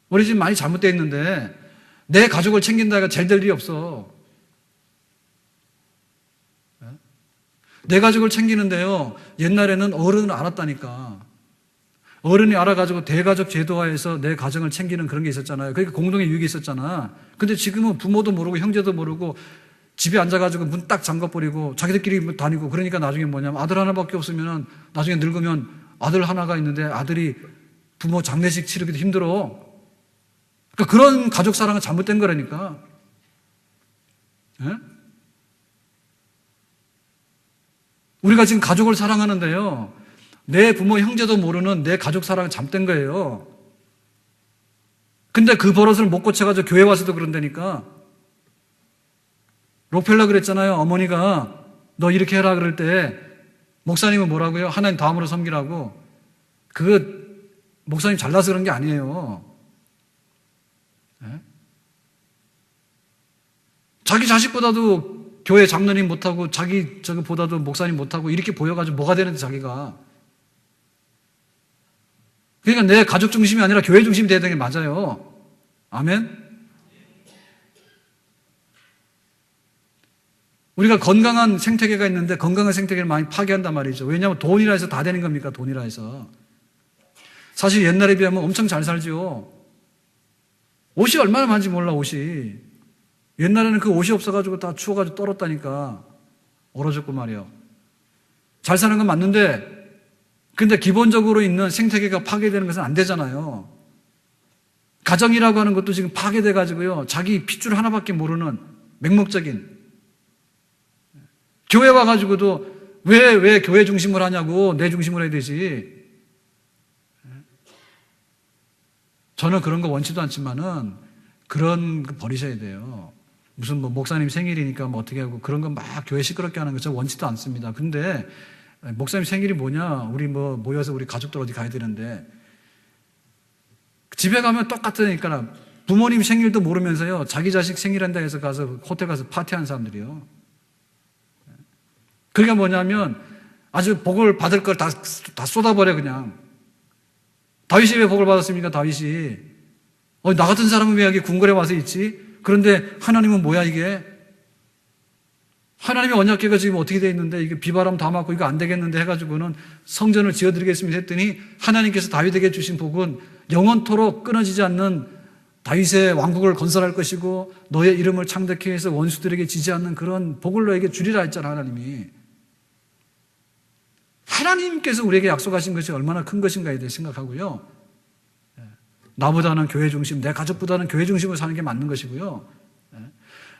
우리 집 많이 잘못되어 있는데 내 가족을 챙긴다 해가 잘 될 일이 없어. 내 가족을 챙기는데요, 옛날에는 어른을 알았다니까. 어른이 알아가지고 대가족 제도화해서 내 가정을 챙기는 그런 게 있었잖아요. 그러니까 공동의 유익이 있었잖아. 근데 지금은 부모도 모르고 형제도 모르고 집에 앉아가지고 문 딱 잠가버리고 자기들끼리 다니고 그러니까 나중에 뭐냐면 아들 하나밖에 없으면 나중에 늙으면 아들 하나가 있는데 아들이 부모 장례식 치르기도 힘들어. 그러니까 그런 가족 사랑은 잘못된 거라니까. 예? 우리가 지금 가족을 사랑하는데요, 내 부모 형제도 모르는 내 가족 사랑은 잘못된 거예요. 근데 그 버릇을 못 고쳐가지고 교회 와서도 그런다니까. 록펠러 그랬잖아요. 어머니가 너 이렇게 해라 그럴 때 목사님은 뭐라고요? 하나님 다음으로 섬기라고. 그거 목사님 잘나서 그런 게 아니에요. 네? 자기 자식보다도 교회 장로님 못하고 자기 저거보다도 목사님 못하고 이렇게 보여가지고 뭐가 되는데 자기가. 그러니까 내 가족 중심이 아니라 교회 중심이 돼야 되는 게 맞아요. 아멘? 우리가 건강한 생태계가 있는데 건강한 생태계를 많이 파괴한단 말이죠. 왜냐하면 돈이라 해서 다 되는 겁니까? 돈이라 해서. 사실 옛날에 비하면 엄청 잘 살죠. 옷이 얼마나 많은지 몰라, 옷이. 옛날에는 그 옷이 없어가지고 다 추워가지고 떨었다니까. 얼어졌고 말이요. 잘 사는 건 맞는데 근데 기본적으로 있는 생태계가 파괴되는 것은 안 되잖아요. 가정이라고 하는 것도 지금 파괴돼가지고요, 자기 핏줄 하나밖에 모르는 맹목적인. 교회 와가지고도 왜 교회 중심으로 하냐고, 내 중심으로 해야 되지. 저는 그런 거 원치도 않지만은 그런 거 버리셔야 돼요. 무슨 뭐 목사님 생일이니까 뭐 어떻게 하고 그런 거 막 교회 시끄럽게 하는 거 저 원치도 않습니다. 근데 목사님 생일이 뭐냐? 우리 뭐 모여서 우리 가족들 어디 가야 되는데 집에 가면 똑같으니까 부모님 생일도 모르면서요. 자기 자식 생일한다 해서 가서 호텔 가서 파티하는 사람들이요. 그러니까 뭐냐면 아주 복을 받을 걸 다 쏟아버려 그냥. 다윗이 왜 복을 받았습니까? 다윗이 나 같은 사람은 왜 여기 궁궐에 와서 있지? 그런데 하나님은 뭐야 이게? 하나님의 언약궤가 지금 어떻게 돼 있는데 이게 비바람 다 맞고 이거 안 되겠는데 해가지고는 성전을 지어드리겠습니다 했더니 하나님께서 다윗에게 주신 복은 영원토록 끊어지지 않는 다윗의 왕국을 건설할 것이고 너의 이름을 창대케 해서 원수들에게 지지 않는 그런 복을 너에게 주리라 했잖아. 하나님이. 하나님께서 우리에게 약속하신 것이 얼마나 큰 것인가에 대해 생각하고요. 나보다는 교회 중심, 내 가족보다는 교회 중심으로 사는 게 맞는 것이고요.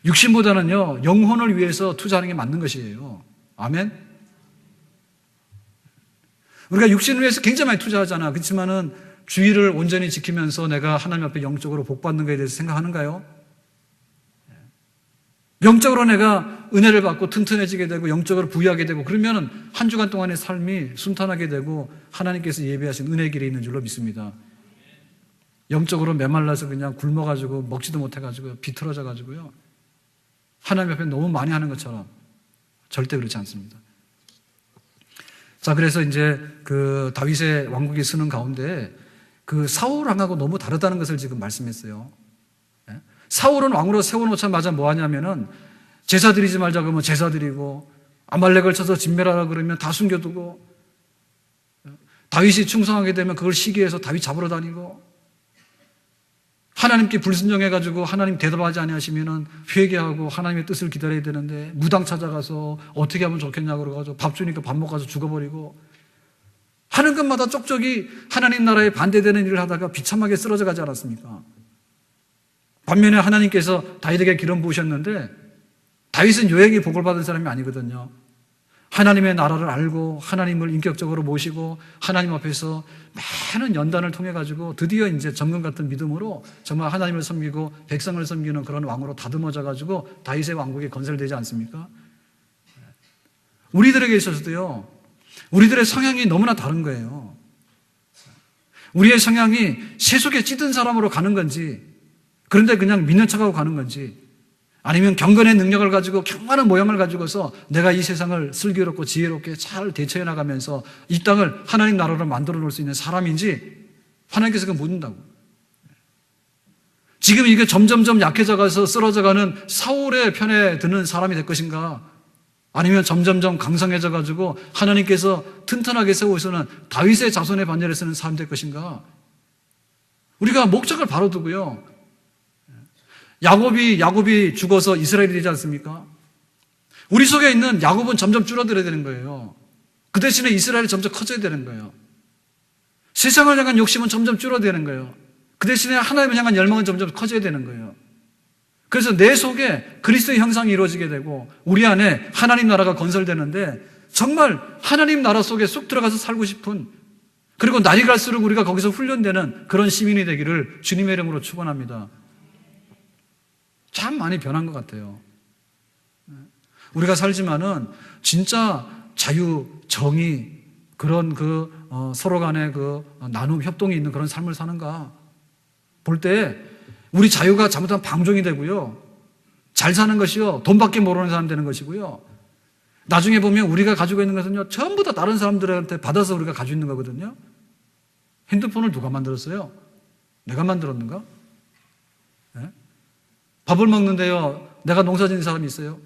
육신보다는요, 영혼을 위해서 투자하는 게 맞는 것이에요. 아멘? 우리가 육신을 위해서 굉장히 많이 투자하잖아. 그렇지만은 주의를 온전히 지키면서 내가 하나님 앞에 영적으로 복받는 것에 대해서 생각하는가요? 영적으로 내가 은혜를 받고 튼튼해지게 되고 영적으로 부유하게 되고 그러면 한 주간 동안의 삶이 순탄하게 되고 하나님께서 예비하신 은혜의 길에 있는 줄로 믿습니다. 영적으로 메말라서 그냥 굶어가지고 먹지도 못해가지고 비틀어져가지고요. 하나님 앞에 너무 많이 하는 것처럼 절대 그렇지 않습니다. 자, 그래서 이제 그 다윗의 왕국이 쓰는 가운데 그 사울 왕하고 너무 다르다는 것을 지금 말씀했어요. 사울은 왕으로 세워놓자마자 뭐 하냐면은 제사 드리지 말자 그러면 제사 드리고 아말렉을 쳐서 진멸하라 그러면 다 숨겨두고 다윗이 충성하게 되면 그걸 시기해서 다윗 잡으러 다니고 하나님께 불순종해가지고 하나님 대답하지 아니하시면은 회개하고 하나님의 뜻을 기다려야 되는데 무당 찾아가서 어떻게 하면 좋겠냐고 그러가지고 밥 주니까 밥 못 가서 죽어버리고 하는 것마다 쪽쪽이 하나님 나라에 반대되는 일을 하다가 비참하게 쓰러져 가지 않았습니까? 반면에 하나님께서 다윗에게 기름 부으셨는데 다윗은 요행이 복을 받은 사람이 아니거든요. 하나님의 나라를 알고 하나님을 인격적으로 모시고 하나님 앞에서 많은 연단을 통해 가지고 드디어 이제 정금 같은 믿음으로 정말 하나님을 섬기고 백성을 섬기는 그런 왕으로 다듬어져 가지고 다윗의 왕국이 건설되지 않습니까? 우리들에게 있어서도요. 우리들의 성향이 너무나 다른 거예요. 우리의 성향이 세속에 찌든 사람으로 가는 건지 그런데 그냥 믿는 척하고 가는 건지 아니면 경건의 능력을 가지고 경건한 모양을 가지고서 내가 이 세상을 슬기롭고 지혜롭게 잘 대처해 나가면서 이 땅을 하나님 나라로 만들어 놓을 수 있는 사람인지 하나님께서 그걸 묻는다고. 지금 이게 점점점 약해져 가서 쓰러져 가는 사울의 편에 드는 사람이 될 것인가 아니면 점점점 강성해져 가지고 하나님께서 튼튼하게 세우시는 다윗의 자손의 반열에 쓰는 사람이 될 것인가. 우리가 목적을 바로 두고요. 야곱이 죽어서 이스라엘이 되지 않습니까? 우리 속에 있는 야곱은 점점 줄어들어야 되는 거예요. 그 대신에 이스라엘이 점점 커져야 되는 거예요. 세상을 향한 욕심은 점점 줄어야 되는 거예요. 그 대신에 하나님을 향한 열망은 점점 커져야 되는 거예요. 그래서 내 속에 그리스도의 형상이 이루어지게 되고 우리 안에 하나님 나라가 건설되는데 정말 하나님 나라 속에 쏙 들어가서 살고 싶은 그리고 날이 갈수록 우리가 거기서 훈련되는 그런 시민이 되기를 주님의 이름으로 축원합니다. 참 많이 변한 것 같아요. 우리가 살지만은 진짜 자유, 정의, 그런 서로 간의 나눔, 협동이 있는 그런 삶을 사는가 볼 때 우리 자유가 잘못하면 방종이 되고요. 잘 사는 것이요. 돈밖에 모르는 사람 되는 것이고요. 나중에 보면 우리가 가지고 있는 것은요. 전부 다 다른 사람들한테 받아서 우리가 가지고 있는 거거든요. 핸드폰을 누가 만들었어요? 내가 만들었는가? 네? 밥을 먹는데요. 내가 농사 짓는 사람이 있어요.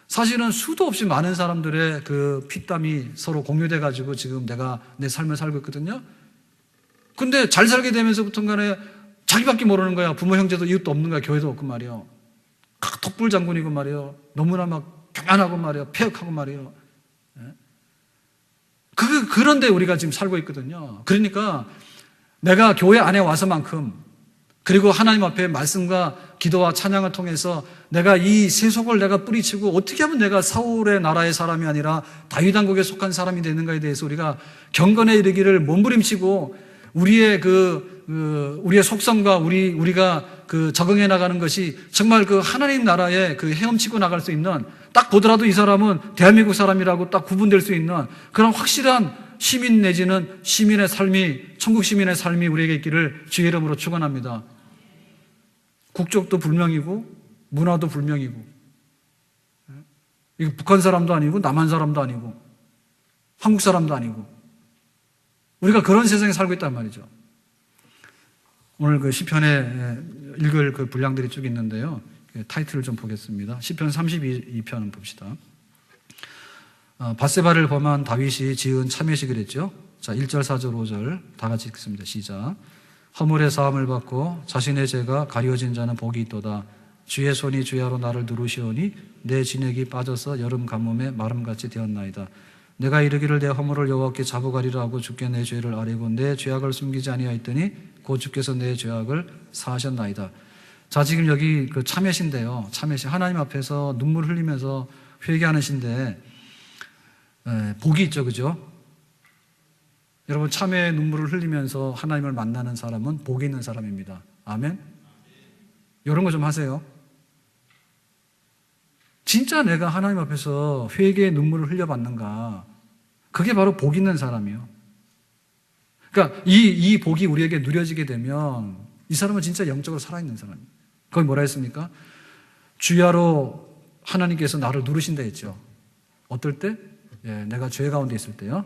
사실은 수도 없이 많은 사람들의 그 피땀이 서로 공유돼 가지고 지금 내가 내 삶을 살고 있거든요. 근데 잘 살게 되면서부터 간에 자기밖에 모르는 거야. 부모 형제도 이웃도 없는 거야. 교회도 없고 말이요. 덕불 장군이고 말이요. 너무나 막 교만하고 말이요. 폐역하고 말이요. 그런데 우리가 지금 살고 있거든요. 그러니까 내가 교회 안에 와서만큼 그리고 하나님 앞에 말씀과 기도와 찬양을 통해서 내가 이 세속을 내가 뿌리치고 어떻게 하면 내가 사울의 나라의 사람이 아니라 다윗 왕국에 속한 사람이 되는가에 대해서 우리가 경건에 이르기를 몸부림치고 우리의 우리의 속성과 우리가 그 적응해 나가는 것이 정말 그 하나님 나라에 그 헤엄치고 나갈 수 있는, 딱 보더라도 이 사람은 대한민국 사람이라고 딱 구분될 수 있는 그런 확실한 시민 내지는 시민의 삶이, 천국 시민의 삶이 우리에게 있기를 주의 이름으로 축원합니다. 국적도 불명이고 문화도 불명이고, 이거 북한 사람도 아니고 남한 사람도 아니고 한국 사람도 아니고, 우리가 그런 세상에 살고 있단 말이죠. 오늘 그 시편에 읽을 그 분량들이 쭉 있는데요. 타이틀을 좀 보겠습니다. 시편 32편 봅시다. 밧세바를 범한 다윗이 지은 참회시 그랬죠. 자, 1절, 4절, 5절 다 같이 읽겠습니다. 시작. 허물의 사함을 받고 자신의 죄가 가려진 자는 복이 있도다. 주의 손이 주야로 나를 누르시오니 내 진액이 빠져서 여름 가뭄에 마름같이 되었나이다. 내가 이르기를 내 허물을 여호와께 자복하리라 하고 주께 내 죄를 아뢰고 내 죄악을 숨기지 아니하였더니 곧 주께서 내 죄악을 사하셨나이다. 자, 지금 여기 그 참회시인데요. 참회시, 하나님 앞에서 눈물 흘리면서 회개하는 시인데, 복이 있죠, 그죠? 여러분, 참회의 눈물을 흘리면서 하나님을 만나는 사람은 복이 있는 사람입니다. 아멘? 이런 거 좀 하세요. 진짜 내가 하나님 앞에서 회개의 눈물을 흘려받는가? 그게 바로 복 있는 사람이에요. 그러니까 이 복이 우리에게 누려지게 되면 이 사람은 진짜 영적으로 살아있는 사람이에요. 거기 뭐라 했습니까? 주야로 하나님께서 나를 누르신다 했죠. 어떨 때? 내가 죄 가운데 있을 때요.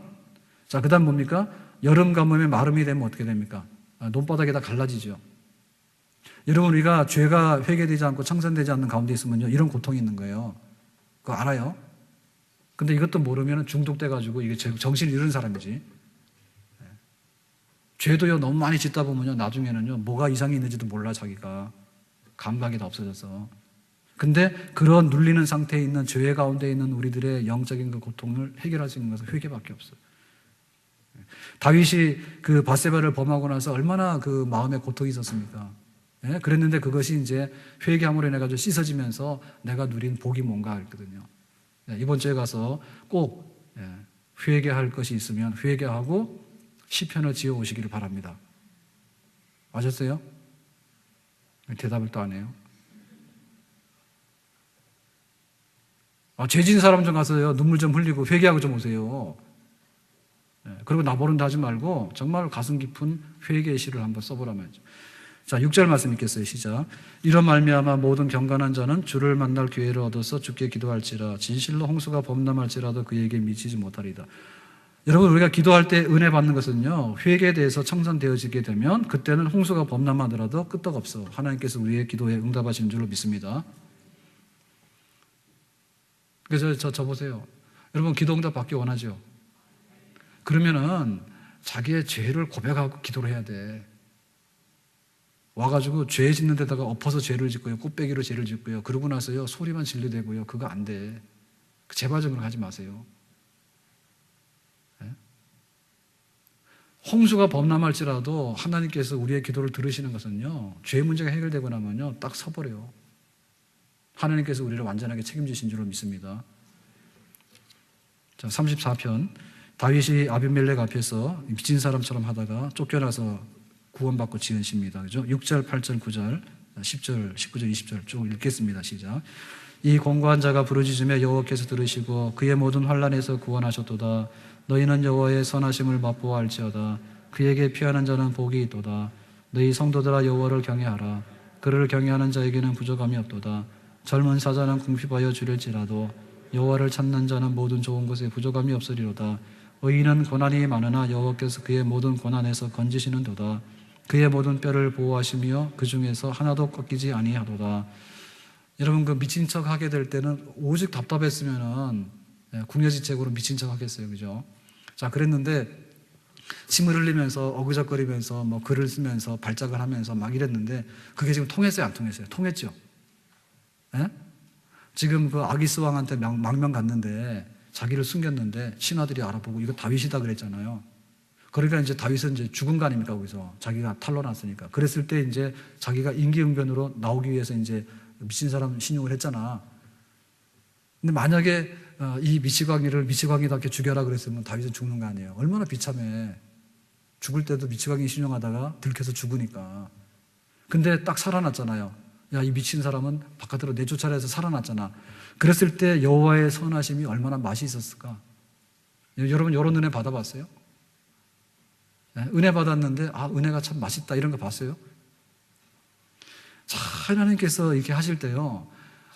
자, 그 다음 뭡니까? 여름 가뭄에 마름이 되면 어떻게 됩니까? 논바닥에다 갈라지죠. 여러분, 우리가 죄가 회개되지 않고 청산되지 않는 가운데 있으면요, 이런 고통이 있는 거예요. 그거 알아요? 근데 이것도 모르면 중독돼가지고 이게 정신을 잃은 사람이지. 죄도요, 너무 많이 짓다 보면요, 나중에는요, 뭐가 이상이 있는지도 몰라, 자기가. 감각이 다 없어져서. 근데 그런 눌리는 상태에 있는 죄 가운데 있는 우리들의 영적인 그 고통을 해결할 수 있는 것은 회개밖에 없어요. 다윗이 그 밧세바를 범하고 나서 얼마나 그 마음에 고통이 있었습니까? 그랬는데 그것이 이제 회개함으로 인해 가지고 씻어지면서 내가 누린 복이 뭔가 했거든요. 이번 주에 가서 꼭 회개할 것이 있으면 회개하고 시편을 지어 오시기를 바랍니다. 아셨어요? 대답을 또 안 해요. 죄진 사람 좀 가서요, 눈물 좀 흘리고 회개하고 좀 오세요. 그리고 나보른다 하지 말고 정말 가슴 깊은 회개의 시를 한번 써보라 말이죠. 자, 6절 말씀 읽겠어요. 시작. 이런 말미암아 모든 경건한 자는 주를 만날 기회를 얻어서 주께 기도할지라. 진실로 홍수가 범람할지라도 그에게 미치지 못하리다. 여러분, 우리가 기도할 때 은혜 받는 것은요, 회개에 대해서 청산되어지게 되면 그때는 홍수가 범람하더라도 끄떡없어 하나님께서 우리의 기도에 응답하시는 줄로 믿습니다. 그래서 저 보세요. 여러분, 기도 응답 받기 원하죠? 그러면은 자기의 죄를 고백하고 기도를 해야 돼. 와가지고 죄 짓는 데다가 엎어서 죄를 짓고요, 꽃배기로 죄를 짓고요, 그러고 나서요 소리만 질러대고요, 그거 안 돼. 제발 좀 하지 마세요. 홍수가 범람할지라도 하나님께서 우리의 기도를 들으시는 것은요, 죄 문제가 해결되고 나면요 딱 서버려요. 하나님께서 우리를 완전하게 책임지신 줄로 믿습니다. 자, 34편. 다윗이 아비멜렉 앞에서 미친 사람처럼 하다가 쫓겨나서 구원받고 지은 시입니다. 그죠? 6절, 8절, 9절, 10절, 19절, 20절 쭉 읽겠습니다. 시작. 이 공고한 자가 부르짖으며 여호와께서 들으시고 그의 모든 환난에서 구원하셨도다. 너희는 여호와의 선하심을 맛보아할지어다. 그에게 피하는 자는 복이 있도다. 너희 성도들아 여호와를 경외하라. 그를 경외하는 자에게는 부족함이 없도다. 젊은 사자는 궁핍하여 주릴지라도 여호와를 찾는 자는 모든 좋은 것에 부족함이 없으리로다. 의인은 고난이 많으나 여호와께서 그의 모든 고난에서 건지시는도다. 그의 모든 뼈를 보호하시며 그 중에서 하나도 꺾이지 아니하도다. 여러분, 그 미친 척 하게 될 때는 오직 답답했으면은 궁여지책으로 미친 척 하겠어요, 그죠? 자, 그랬는데 침을 흘리면서 어그적거리면서 뭐 글을 쓰면서 발작을 하면서 막 이랬는데 그게 지금 통했어요, 안 통했어요? 통했죠. 예? 지금 그 아기스 왕한테 망명 갔는데 자기를 숨겼는데 신하들이 알아보고 이거 다윗이다 그랬잖아요. 그러니까 이제 다윗은 이제 죽은 거 아닙니까, 거기서. 자기가 탄로났으니까. 그랬을 때 이제 자기가 임기응변으로 나오기 위해서 이제 미친 사람 신용을 했잖아. 근데 만약에 이 미치광이를 미치광이답게 죽여라 그랬으면 다윗은 죽는 거 아니에요. 얼마나 비참해. 죽을 때도 미치광이 신용하다가 들켜서 죽으니까. 근데 딱 살아났잖아요. 야, 이 미친 사람은 바깥으로 내쫓아내서 살아났잖아. 그랬을 때 여호와의 선하심이 얼마나 맛이 있었을까? 여러분 이런 은혜 받아봤어요? 네, 은혜 받았는데 은혜가 참 맛있다 이런 거 봤어요? 자, 하나님께서 이렇게 하실 때요,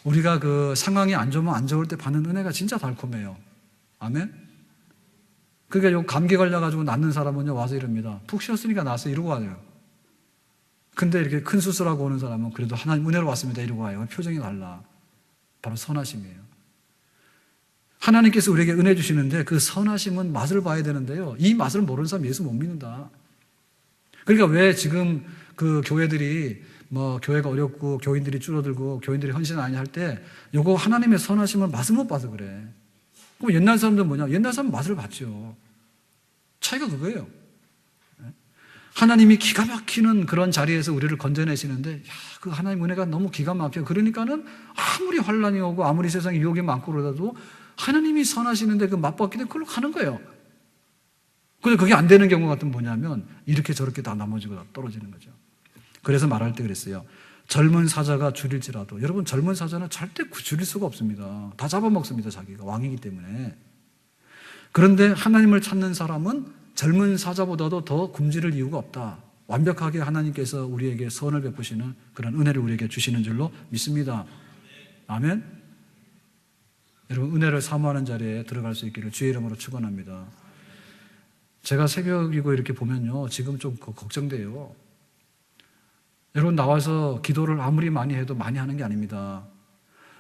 우리가 그 상황이 안 좋으면 안 좋을 때 받는 은혜가 진짜 달콤해요. 아멘? 그러니까 요 감기 걸려가지고 낫는 사람은요 와서 이럽니다. 푹 쉬었으니까 나왔어 이러고 와요. 근데 이렇게 큰 수술하고 오는 사람은 그래도 하나님 은혜로 왔습니다 이러고 와요. 표정이 달라. 바로 선하심이에요. 하나님께서 우리에게 은혜 주시는데 그 선하심은 맛을 봐야 되는데요, 이 맛을 모르는 사람 예수 못 믿는다. 그러니까 왜 지금 그 교회들이 뭐 교회가 어렵고 교인들이 줄어들고 교인들이 헌신 아니 할 때 요거 하나님의 선하심을 맛을 못 봐서 그래. 그럼 옛날 사람들은 뭐냐? 옛날 사람은 맛을 봤죠. 차이가 그거예요. 하나님이 기가 막히는 그런 자리에서 우리를 건져내시는데, 그 하나님 은혜가 너무 기가 막혀요. 그러니까는 아무리 환란이 오고 아무리 세상에 유혹이 많고 그러다도 하나님이 선하시는데 그 맛봤기 때문에 그걸로 가는 거예요. 근데 그게 안 되는 경우 같은 뭐냐면 이렇게 저렇게 다 넘어지고 떨어지는 거죠. 그래서 말할 때 그랬어요. 젊은 사자가 줄일지라도. 여러분, 젊은 사자는 절대 줄일 수가 없습니다. 다 잡아먹습니다. 자기가 왕이기 때문에. 그런데 하나님을 찾는 사람은 젊은 사자보다도 더 굶주릴 이유가 없다. 완벽하게 하나님께서 우리에게 선을 베푸시는 그런 은혜를 우리에게 주시는 줄로 믿습니다. 아멘. 여러분, 은혜를 사모하는 자리에 들어갈 수 있기를 주의 이름으로 축원합니다. 제가 새벽이고 이렇게 보면요, 지금 좀 걱정돼요. 여러분, 나와서 기도를 아무리 많이 해도 많이 하는 게 아닙니다.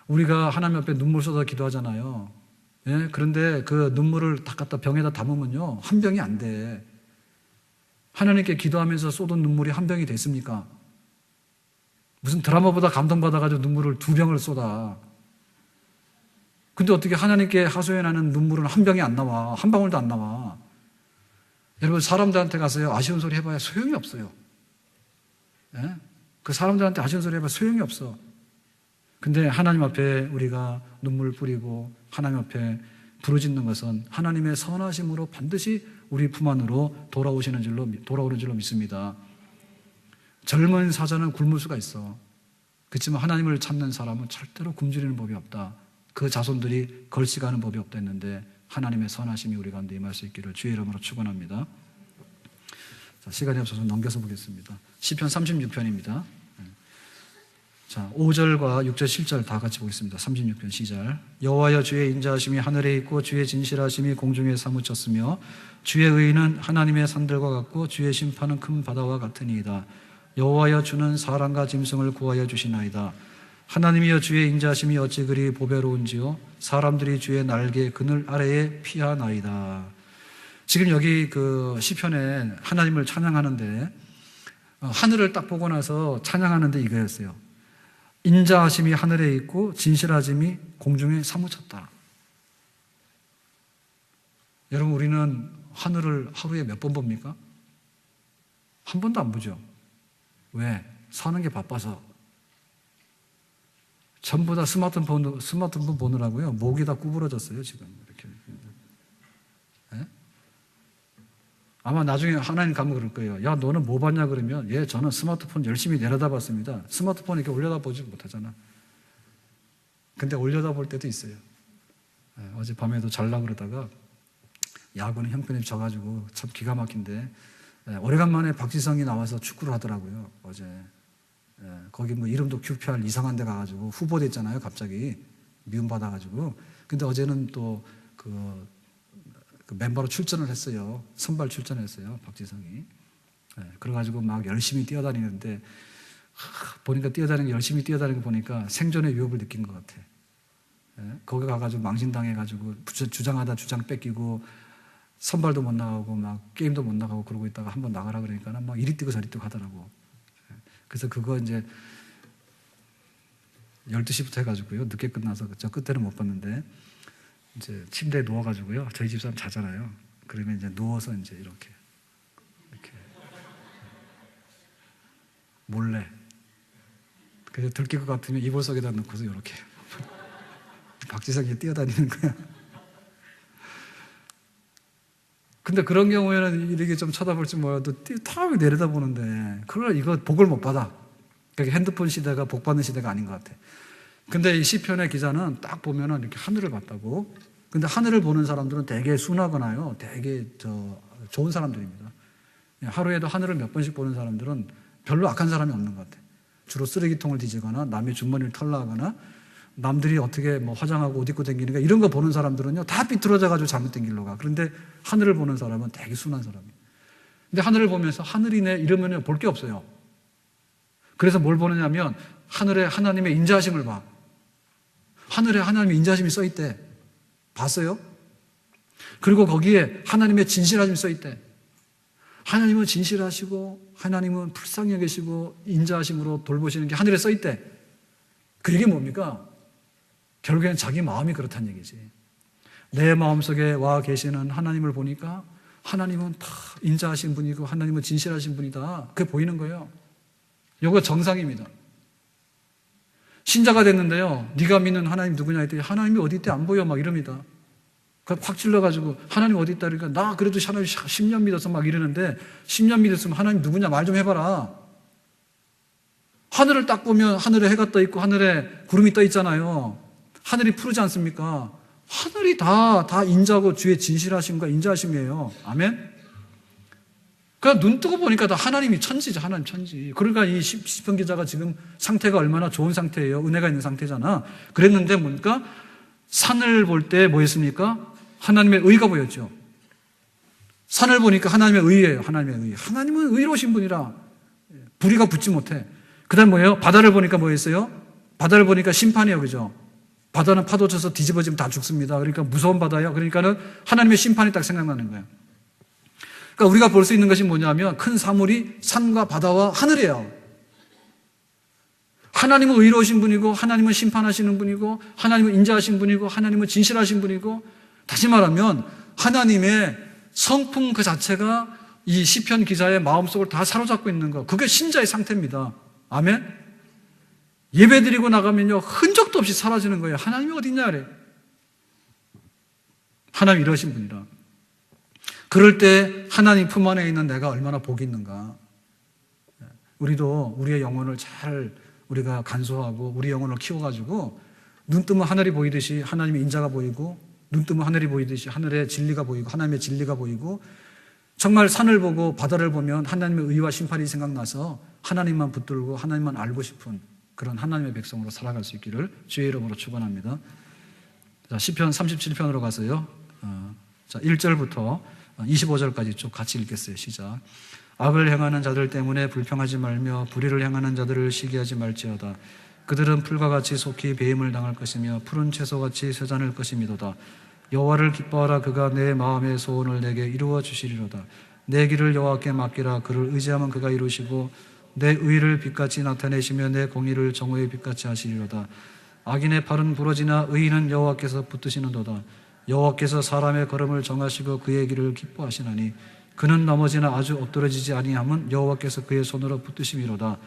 우리가 하나님 앞에 눈물 쏟아 기도하잖아요. 예? 그런데 그 눈물을 다 갖다 병에다 담으면요, 한 병이 안 돼. 하나님께 기도하면서 쏟은 눈물이 한 병이 됐습니까? 무슨 드라마보다 감동받아가지고 눈물을 2병을 쏟아. 근데 어떻게 하나님께 하소연하는 눈물은 한 병이 안 나와. 한 방울도 안 나와. 여러분, 사람들한테 가서요, 아쉬운 소리 해봐야 소용이 없어요. 예? 그 사람들한테 아쉬운 소리 해봐야 소용이 없어. 근데 하나님 앞에 우리가 눈물 뿌리고 하나님 앞에 부르짖는 것은 하나님의 선하심으로 반드시 우리 품 안으로 돌아오는 줄로 믿습니다. 젊은 사자는 굶을 수가 있어. 그렇지만 하나님을 찾는 사람은 절대로 굶주리는 법이 없다. 그 자손들이 걸식하는 법이 없다 했는데 하나님의 선하심이 우리 가운데 임할 수 있기를 주의 이름으로 축원합니다. 자, 시간이 없어서 넘겨서 보겠습니다. 시편 36편입니다. 자, 5절과 6절, 7절 다 같이 보겠습니다. 36편 시작. 여호와여, 주의 인자하심이 하늘에 있고 주의 진실하심이 공중에 사무쳤으며 주의 의는 하나님의 산들과 같고 주의 심판은 큰 바다와 같으니이다. 여호와여, 주는 사람과 짐승을 구하여 주시나이다. 하나님이여, 주의 인자하심이 어찌 그리 보배로운지요 사람들이 주의 날개 그늘 아래에 피하나이다. 지금 여기 그 시편에 하나님을 찬양하는데 하늘을 딱 보고 나서 찬양하는데 이거였어요. 인자하심이 하늘에 있고 진실하심이 공중에 사무쳤다. 여러분, 우리는 하늘을 하루에 몇 번 봅니까? 한 번도 안 보죠. 왜? 사는 게 바빠서. 전부 다 스마트폰 보느라고요. 목이 다 구부러졌어요, 지금. 이렇게. 네? 아마 나중에 하나님 가면 그럴 거예요. 야, 너는 뭐 봤냐 그러면, 예, 저는 스마트폰 열심히 내려다봤습니다. 스마트폰 이렇게 올려다보지 못하잖아. 근데 올려다볼 때도 있어요. 예, 어젯밤에도 자려고 그러다가 야구는 형편이 져가지고 참 기가 막힌데, 예, 오래간만에 박지성이 나와서 축구를 하더라고요, 어제. 예, 거기 뭐 이름도 QPR 이상한 데 가가지고 후보 됐잖아요, 갑자기. 미움받아가지고. 근데 어제는 또 그 멤버로 출전을 했어요. 선발 출전했어요, 박지성이. 예, 그래가지고 막 열심히 뛰어다니는데, 보니까 열심히 뛰어다니는 거 보니까 생존의 위협을 느낀 것 같아. 예, 거기 가가지고 망신당해가지고 주장하다 주장 뺏기고 선발도 못 나가고 막 게임도 못 나가고 그러고 있다가 한번 나가라 그러니까 막 이리 뛰고 저리 뛰고 하더라고. 예, 그래서 그거 이제 12시부터 해가지고요. 늦게 끝나서 저 끝에는 못 봤는데, 이제 침대에 누워가지고요. 저희 집사람 자잖아요. 그러면 이제 누워서 이제 이렇게 몰래. 그래서 들킬 것 같으면 이불 속에다 넣고서 이렇게 박지성이 뛰어다니는 거야. 근데 그런 경우에는 이렇게 좀 쳐다볼지 몰라도 탁 내려다보는데 그걸 이거 복을 못 받아. 그러니까 핸드폰 시대가 복 받는 시대가 아닌 것 같아. 근데 이 시편의 기자는 딱 보면은 이렇게 하늘을 봤다고. 근데 하늘을 보는 사람들은 되게 순하거나요, 되게 좋은 사람들입니다. 하루에도 하늘을 몇 번씩 보는 사람들은 별로 악한 사람이 없는 것 같아. 주로 쓰레기통을 뒤지거나 남의 주머니를 털나거나 남들이 어떻게 뭐 화장하고 옷 입고 다니는가 이런 거 보는 사람들은요 다 삐뚤어져가지고 잘못된 길로 가. 그런데 하늘을 보는 사람은 되게 순한 사람이에요. 근데 하늘을 보면서 하늘이네 이러면 볼 게 없어요. 그래서 뭘 보느냐면 하늘에 하나님의 인자하심을 봐. 하늘에 하나님의 인자하심이 써있대. 봤어요? 그리고 거기에 하나님의 진실하심이 써있대. 하나님은 진실하시고 하나님은 불쌍히 여기시고 인자하심으로 돌보시는 게 하늘에 써있대. 그 얘기 뭡니까? 결국엔 자기 마음이 그렇다는 얘기지. 내 마음속에 와 계시는 하나님을 보니까 하나님은 다 인자하신 분이고 하나님은 진실하신 분이다. 그게 보이는 거예요. 이거 정상입니다. 신자가 됐는데요, 네가 믿는 하나님 누구냐 했더니 하나님이 어디 있대 안 보여 막 이럽니다. 확 찔러가지고 하나님 어디 있다 그러니까 나 그래도 하나님 10년 믿어서 막 이러는데 10년 믿었으면 하나님 누구냐 말 좀 해봐라. 하늘을 딱 보면 하늘에 해가 떠 있고 하늘에 구름이 떠 있잖아요. 하늘이 푸르지 않습니까? 하늘이 다 인자고 주의 진실하심과 인자하심이에요. 아멘? 그러니까 눈 뜨고 보니까 다 하나님이 천지죠. 하나님 천지. 그러니까 이 시편 기자가 지금 상태가 얼마나 좋은 상태예요. 은혜가 있는 상태잖아. 그랬는데 보니까 산을 볼 때 뭐였습니까? 하나님의 의가 보였죠. 산을 보니까 하나님의 의예요. 하나님의 의. 하나님은 의로우신 분이라 불의가 붙지 못해. 그 다음 뭐예요? 바다를 보니까 뭐였어요? 바다를 보니까 심판이에요. 그죠? 바다는 파도 쳐서 뒤집어지면 다 죽습니다. 그러니까 무서운 바다예요. 그러니까는 하나님의 심판이 딱 생각나는 거예요. 그러니까 우리가 볼 수 있는 것이 뭐냐면 큰 사물이 산과 바다와 하늘이에요. 하나님은 의로우신 분이고 하나님은 심판하시는 분이고 하나님은 인자하신 분이고 하나님은 진실하신 분이고 다시 말하면 하나님의 성품 그 자체가 이 시편 기자의 마음속을 다 사로잡고 있는 거. 그게 신자의 상태입니다. 아멘? 예배드리고 나가면요 흔적도 없이 사라지는 거예요. 하나님이 어디 있냐 그래. 하나님 이러신 분이라. 그럴 때 하나님 품 안에 있는 내가 얼마나 복이 있는가. 우리도 우리의 영혼을 잘 우리가 간소하고 우리 영혼을 키워가지고 눈 뜨면 하늘이 보이듯이 하나님의 인자가 보이고 눈 뜨면 하늘이 보이듯이 하늘의 진리가 보이고 하나님의 진리가 보이고 정말 산을 보고 바다를 보면 하나님의 의와 심판이 생각나서 하나님만 붙들고 하나님만 알고 싶은 그런 하나님의 백성으로 살아갈 수 있기를 주의 이름으로 축원합니다. 자, 시편 37편으로 가서요. 자, 1절부터 25절까지 쭉 같이 읽겠어요. 시작. 악을 행하는 자들 때문에 불평하지 말며 불의를 행하는 자들을 시기하지 말지어다. 그들은 풀과 같이 속히 배임을 당할 것이며 푸른 채소같이 쇠잔할 것이미도다. 여호와를 기뻐하라. 그가 내 마음의 소원을 내게 이루어 주시리로다. 내 길을 여호와께 맡기라. 그를 의지하면 그가 이루시고 내 의를 빛같이 나타내시며 내 공의를 정오의 빛같이 하시리로다. 악인의 팔은 부러지나 의인은 여호와께서 붙드시는도다. 여호와께서 사람의 걸음을 정하시고 그의 길을 기뻐하시나니 그는 넘어지나 아주 엎드러지지 아니함은 여호와께서 그의 손으로 붙드심이로다.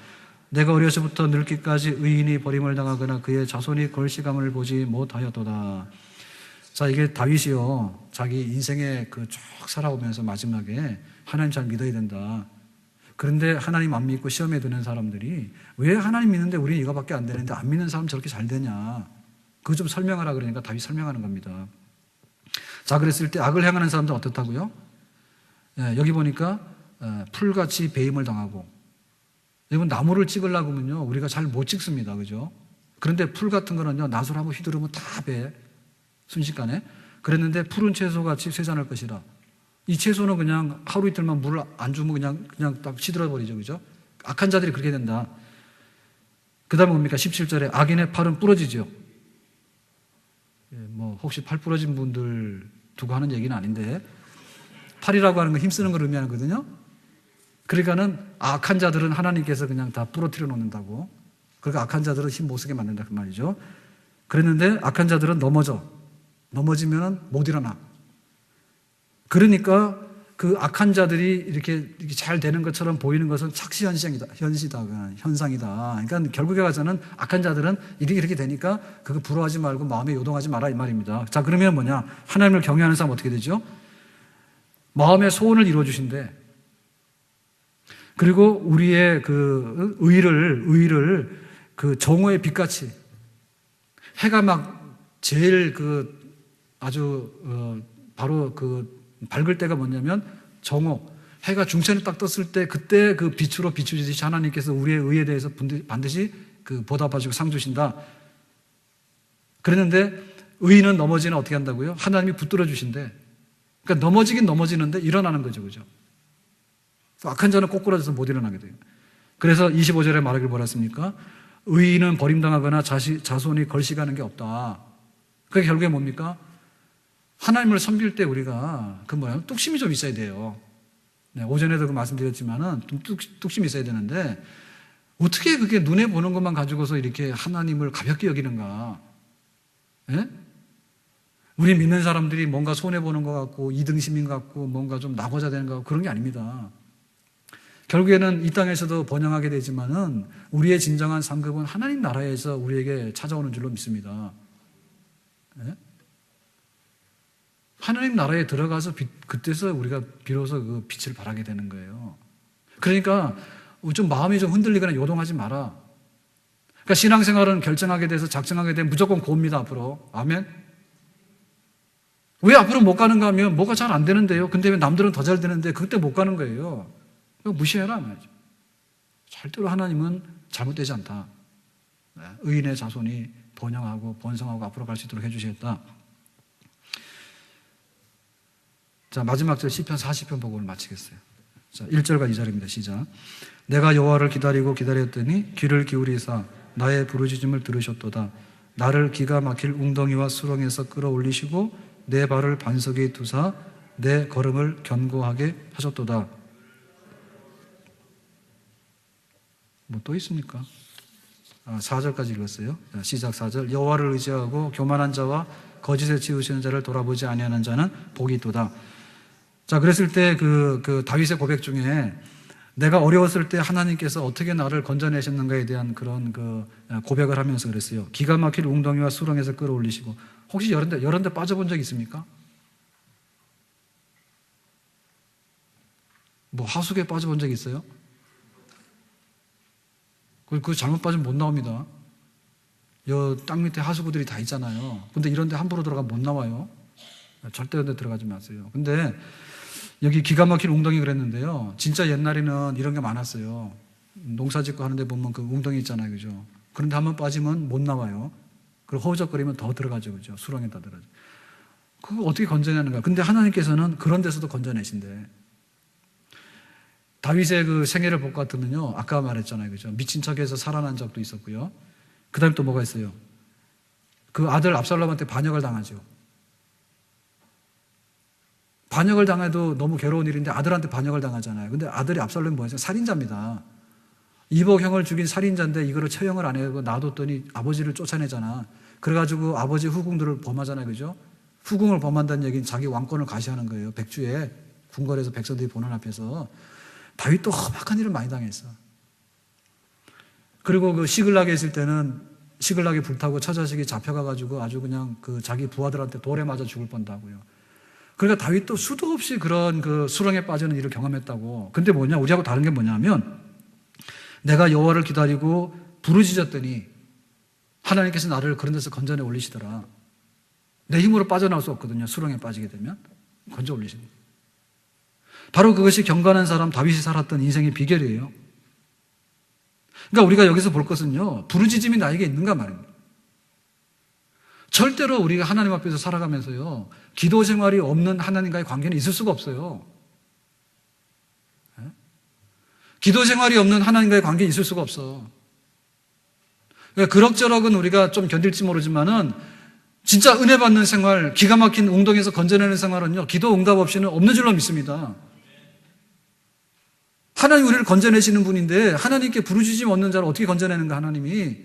내가 어려서부터 늙기까지 의인이 버림을 당하거나 그의 자손이 걸시감을 보지 못하였도다. 자, 이게 다윗이요 자기 인생에 그 쭉 살아오면서 마지막에 하나님 잘 믿어야 된다. 그런데 하나님 안 믿고 시험에 드는 사람들이 왜 하나님 믿는데 우리는 이거밖에 안 되는데 안 믿는 사람 저렇게 잘 되냐, 그거 좀 설명하라 그러니까 다윗이 설명하는 겁니다. 자, 그랬을 때 악을 행하는 사람들은 어떻다고요? 여기 보니까 풀같이 배임을 당하고, 여러분 나무를 찍으려고 하면요 우리가 잘 못 찍습니다. 그죠? 그런데 풀 같은 거는요 낫으로 한번 휘두르면 다 배, 순식간에. 그랬는데 푸른 채소같이 쇠잔할 것이라. 이 채소는 그냥 하루 이틀만 물을 안 주면 그냥 딱 시들어 버리죠. 그죠? 악한 자들이 그렇게 된다. 그 다음에 뭡니까? 17절에 악인의 팔은 부러지죠. 뭐 혹시 팔 부러진 분들 두고 하는 얘기는 아닌데, 팔이라고 하는 건 힘쓰는 걸 의미하거든요. 그러니까는 악한 자들은 하나님께서 그냥 다 부러뜨려 놓는다고. 그러니까 악한 자들은 힘 못 쓰게 만든다 그 말이죠. 그랬는데 악한 자들은 넘어지면 못 일어나. 그러니까 그 악한 자들이 이렇게 잘 되는 것처럼 보이는 것은 착시 현상이다. 그러니까 결국에 가서는 악한 자들은 이렇게 되니까 그거 부러워하지 말고 마음에 요동하지 마라 이 말입니다. 자, 그러면 뭐냐? 하나님을 경외하는 사람 어떻게 되죠? 마음의 소원을 이루어주신대. 그리고 우리의 그 의를 그 정오의 빛같이 해가 막 제일 그 아주 바로 그 밝을 때가 뭐냐면 정오, 해가 중천에 딱 떴을 때 그때 그 빛으로 비추듯이 하나님께서 우리의 의에 대해서 반드시 그 보답하시고 상 주신다. 그랬는데 의인은 넘어지는 어떻게 한다고요? 하나님이 붙들어 주신대. 그러니까 넘어지긴 넘어지는데 일어나는 거죠, 그죠? 악한 자는 꼬꾸라져서 못 일어나게 돼요. 그래서 25절에 말하길 뭐라 했습니까? 의인은 버림당하거나 자손이 걸식하는 게 없다. 그게 결국에 뭡니까? 하나님을 섬길 때 우리가 뚝심이 좀 있어야 돼요. 네, 오전에도 그 말씀드렸지만은 좀 뚝심이 있어야 되는데 어떻게 그게 눈에 보는 것만 가지고서 이렇게 하나님을 가볍게 여기는가? 예? 우리 믿는 사람들이 뭔가 손해보는 것 같고 이등심인 것 같고 뭔가 좀 나고자 되는 것 같고 그런 게 아닙니다. 결국에는 이 땅에서도 번영하게 되지만은 우리의 진정한 상급은 하나님 나라에서 우리에게 찾아오는 줄로 믿습니다. 예? 하나님 나라에 들어가서 그때서 우리가 비로소 그 빛을 발하게 되는 거예요. 그러니까 좀 마음이 좀 흔들리거나 요동하지 마라. 그러니까 신앙생활은 결정하게 돼서 작정하게 되면 무조건 고입니다, 앞으로. 아멘? 왜 앞으로 못 가는가 하면 뭐가 잘 안 되는데요. 근데 왜 남들은 더 잘 되는데 그때 못 가는 거예요. 무시해라 말이죠. 절대로 하나님은 잘못되지 않다. 의인의 자손이 번영하고 번성하고 앞으로 갈 수 있도록 해주시겠다. 자, 마지막 절 시편 40편 보고 오늘 마치겠어요. 자, 1절과 2절입니다. 시작. 내가 여호와를 기다리고 기다렸더니 귀를 기울이사 나의 부르짖음을 들으셨도다. 나를 기가 막힐 웅덩이와 수렁에서 끌어올리시고 내 발을 반석에 두사 내 걸음을 견고하게 하셨도다. 뭐 또 있습니까? 4절까지 읽었어요. 자, 시작 4절. 여호와를 의지하고 교만한 자와 거짓에 치우치는 자를 돌아보지 아니하는 자는 복이 있도다. 자, 그랬을 때 그 다윗의 고백 중에 내가 어려웠을 때 하나님께서 어떻게 나를 건져내셨는가에 대한 그런 그 고백을 하면서 그랬어요. 기가 막힐 웅덩이와 수렁에서 끌어올리시고. 혹시 이런 데 빠져본 적 있습니까? 뭐 하수구에 빠져본 적 있어요? 그 잘못 빠지면 못 나옵니다. 땅 밑에 하수구들이 다 있잖아요. 근데 이런 데 함부로 들어가면 못 나와요. 절대 이런 데 들어가지 마세요. 근데 여기 기가 막힌 웅덩이 그랬는데요. 진짜 옛날에는 이런 게 많았어요. 농사 짓고 하는데 보면 그 웅덩이 있잖아요. 그죠? 그런데 한번 빠지면 못 나와요. 그리고 허우적거리면 더 들어가죠. 그죠? 수렁에 더 들어가죠. 그거 어떻게 건져내는가? 근데 하나님께서는 그런 데서도 건져내신대. 다윗의 그 생애를 볼 것 같으면요. 아까 말했잖아요. 그죠? 미친 척해서 살아난 적도 있었고요. 그 다음에 또 뭐가 있어요? 그 아들 압살롬한테 반역을 당하죠. 반역을 당해도 너무 괴로운 일인데 아들한테 반역을 당하잖아요. 근데 아들이 압살롬이 뭐였어요? 살인자입니다. 이복 형을 죽인 살인자인데 이거를 처형을 안 하고 놔뒀더니 아버지를 쫓아내잖아. 그래가지고 아버지 후궁들을 범하잖아요. 그죠? 후궁을 범한다는 얘기는 자기 왕권을 가시하는 거예요. 백주에 궁궐에서 백성들이 보는 앞에서. 다윗도 험악한 일을 많이 당했어. 그리고 그 시글락에 있을 때는 시글락에 불타고 처자식이 잡혀가가지고 아주 그냥 그 자기 부하들한테 돌에 맞아 죽을 뻔하고요. 그러니까 다윗도 수도 없이 그런 그 수렁에 빠지는 일을 경험했다고. 근데 뭐냐? 우리하고 다른 게 뭐냐면 내가 여호와를 기다리고 부르짖었더니 하나님께서 나를 그런 데서 건져내 올리시더라. 내 힘으로 빠져나올 수 없거든요. 수렁에 빠지게 되면 건져 올리십니다. 바로 그것이 경건한 사람 다윗이 살았던 인생의 비결이에요. 그러니까 우리가 여기서 볼 것은요. 부르짖음이 나에게 있는가 말입니다. 절대로 우리가 하나님 앞에서 살아가면서요. 기도 생활이 없는 하나님과의 관계는 있을 수가 없어요. 기도 생활이 없는 하나님과의 관계는 있을 수가 없어. 그러니까 그럭저럭은 우리가 좀 견딜지 모르지만은 진짜 은혜 받는 생활, 기가 막힌 웅덩이에서 건져내는 생활은요. 기도 응답 없이는 없는 줄로 믿습니다. 하나님 우리를 건져내시는 분인데 하나님께 부르짖음 없는 자를 어떻게 건져내는가 하나님이.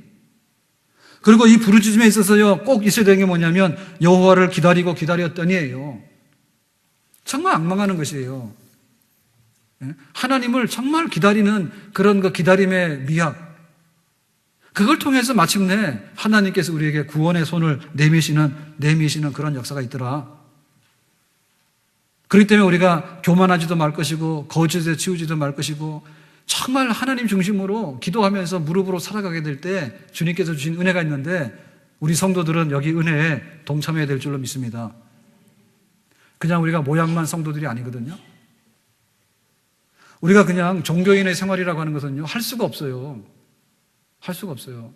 그리고 이 부르짖음에 있어서요 꼭 있어야 되는 게 뭐냐면 여호와를 기다리고 기다렸더니예요. 정말 앙망하는 것이에요. 하나님을 정말 기다리는 그런 그 기다림의 미학. 그걸 통해서 마침내 하나님께서 우리에게 구원의 손을 내미시는 그런 역사가 있더라. 그렇기 때문에 우리가 교만하지도 말 것이고 거짓에 치우지도 말 것이고 정말 하나님 중심으로 기도하면서 무릎으로 살아가게 될 때 주님께서 주신 은혜가 있는데 우리 성도들은 여기 은혜에 동참해야 될 줄로 믿습니다. 그냥 우리가 모양만 성도들이 아니거든요. 우리가 그냥 종교인의 생활이라고 하는 것은요, 할 수가 없어요. 할 수가 없어요.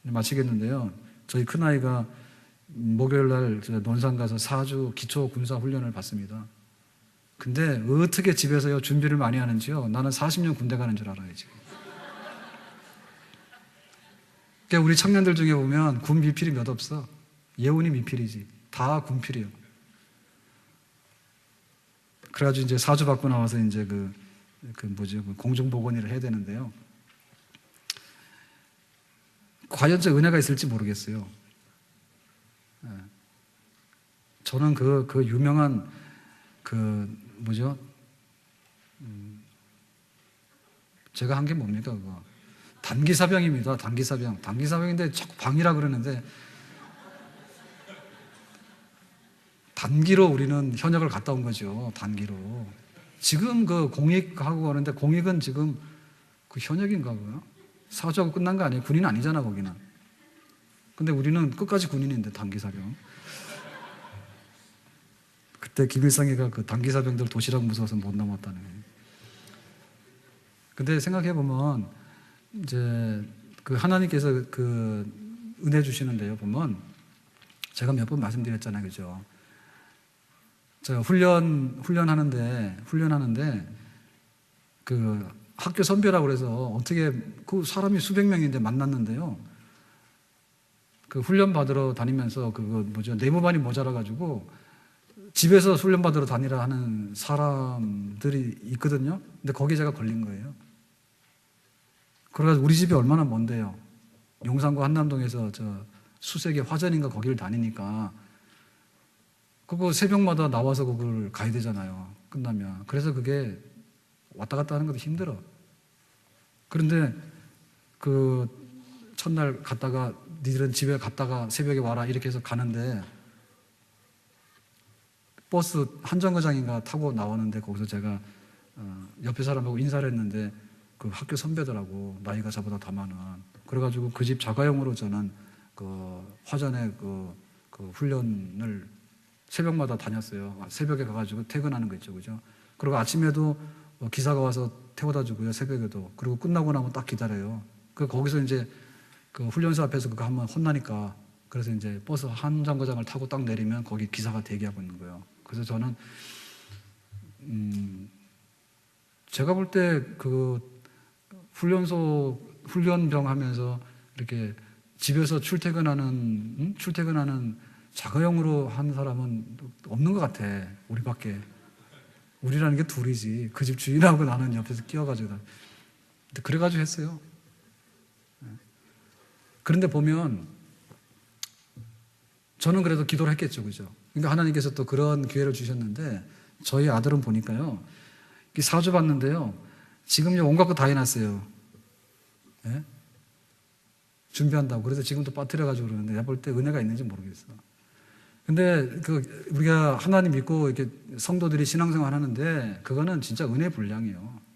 마치겠는데요. 저희 큰아이가 목요일 날 논산 가서 4주 기초 군사 훈련을 받습니다. 근데 어떻게 집에서요 준비를 많이 하는지요. 나는 40년 군대 가는 줄 알아요 지금. 그러니까 우리 청년들 중에 보면 군 미필이 몇 없어. 예훈이 미필이지. 다 군필이에요. 그래가지고 이제 4주 받고 나와서 이제 그 공중보건일을 해야 되는데요. 과연 저 은혜가 있을지 모르겠어요. 저는 그 유명한 제가 한 게 뭡니까 그거? 단기사병입니다. 단기사병. 단기사병인데 자꾸 방이라 그러는데 단기로 우리는 현역을 갔다 온 거죠. 단기로. 지금 그 공익하고 하는데 공익은 지금 그 현역인가 봐요. 사주하고 끝난 거 아니에요. 군인 아니잖아 거기는. 근데 우리는 끝까지 군인인데 단기사병. 그때 김일성이가 그 단기사병들 도시락 무서워서 못 남았다는 거예요. 근데 생각해 보면 이제 그 하나님께서 그 은혜 주시는데요. 보면 제가 몇 번 말씀드렸잖아요, 그죠? 제가 훈련하는데 그 학교 선배라고 그래서 어떻게 그 사람이 수백 명인데 만났는데요. 그 훈련 받으러 다니면서 내무반이 모자라가지고 집에서 훈련 받으러 다니라 하는 사람들이 있거든요. 근데 거기에 제가 걸린 거예요. 그래가지고 우리 집이 얼마나 먼데요. 용산구 한남동에서 저 수색의 화전인가 거기를 다니니까 그거 새벽마다 나와서 그걸 가야 되잖아요. 끝나면. 그래서 그게 왔다 갔다 하는 것도 힘들어. 그런데 그 첫날 갔다가 니들은 집에 갔다가 새벽에 와라 이렇게 해서 가는데 버스 한 정거장인가 타고 나오는데 거기서 제가 옆에 사람하고 인사를 했는데 그 학교 선배더라고. 나이가 저보다 더 많은. 그래가지고 그 집 자가용으로 저는 그 화전에 그 훈련을 새벽마다 다녔어요. 새벽에 가가지고 퇴근하는 거 있죠, 그죠? 그리고 아침에도 기사가 와서 태워다 주고요, 새벽에도. 그리고 끝나고 나면 딱 기다려요. 거기서 이제 그 훈련소 앞에서 그거 하면 혼나니까. 그래서 이제 버스 한 정거장을 타고 딱 내리면 거기 기사가 대기하고 있는 거예요. 그래서 저는, 제가 볼 때 그 훈련병 하면서 이렇게 집에서 출퇴근하는 자가용으로 한 사람은 없는 것 같아. 우리밖에. 우리라는 게 둘이지. 그 집 주인하고 나는 옆에서 끼어가지고. 근데 그래가지고 했어요. 그런데 보면 저는 그래도 기도를 했겠죠. 그죠? 그러니까 하나님께서 또 그런 기회를 주셨는데 저희 아들은 보니까요. 4주 봤는데요. 지금요 온갖 거 다 해놨어요. 네? 준비한다고. 그래서 지금도 빠뜨려가지고 그러는데 내가 볼 때 은혜가 있는지 모르겠어. 근데 우리가 하나님 믿고 이렇게 성도들이 신앙생활 하는데 그거는 진짜 은혜 분량이에요.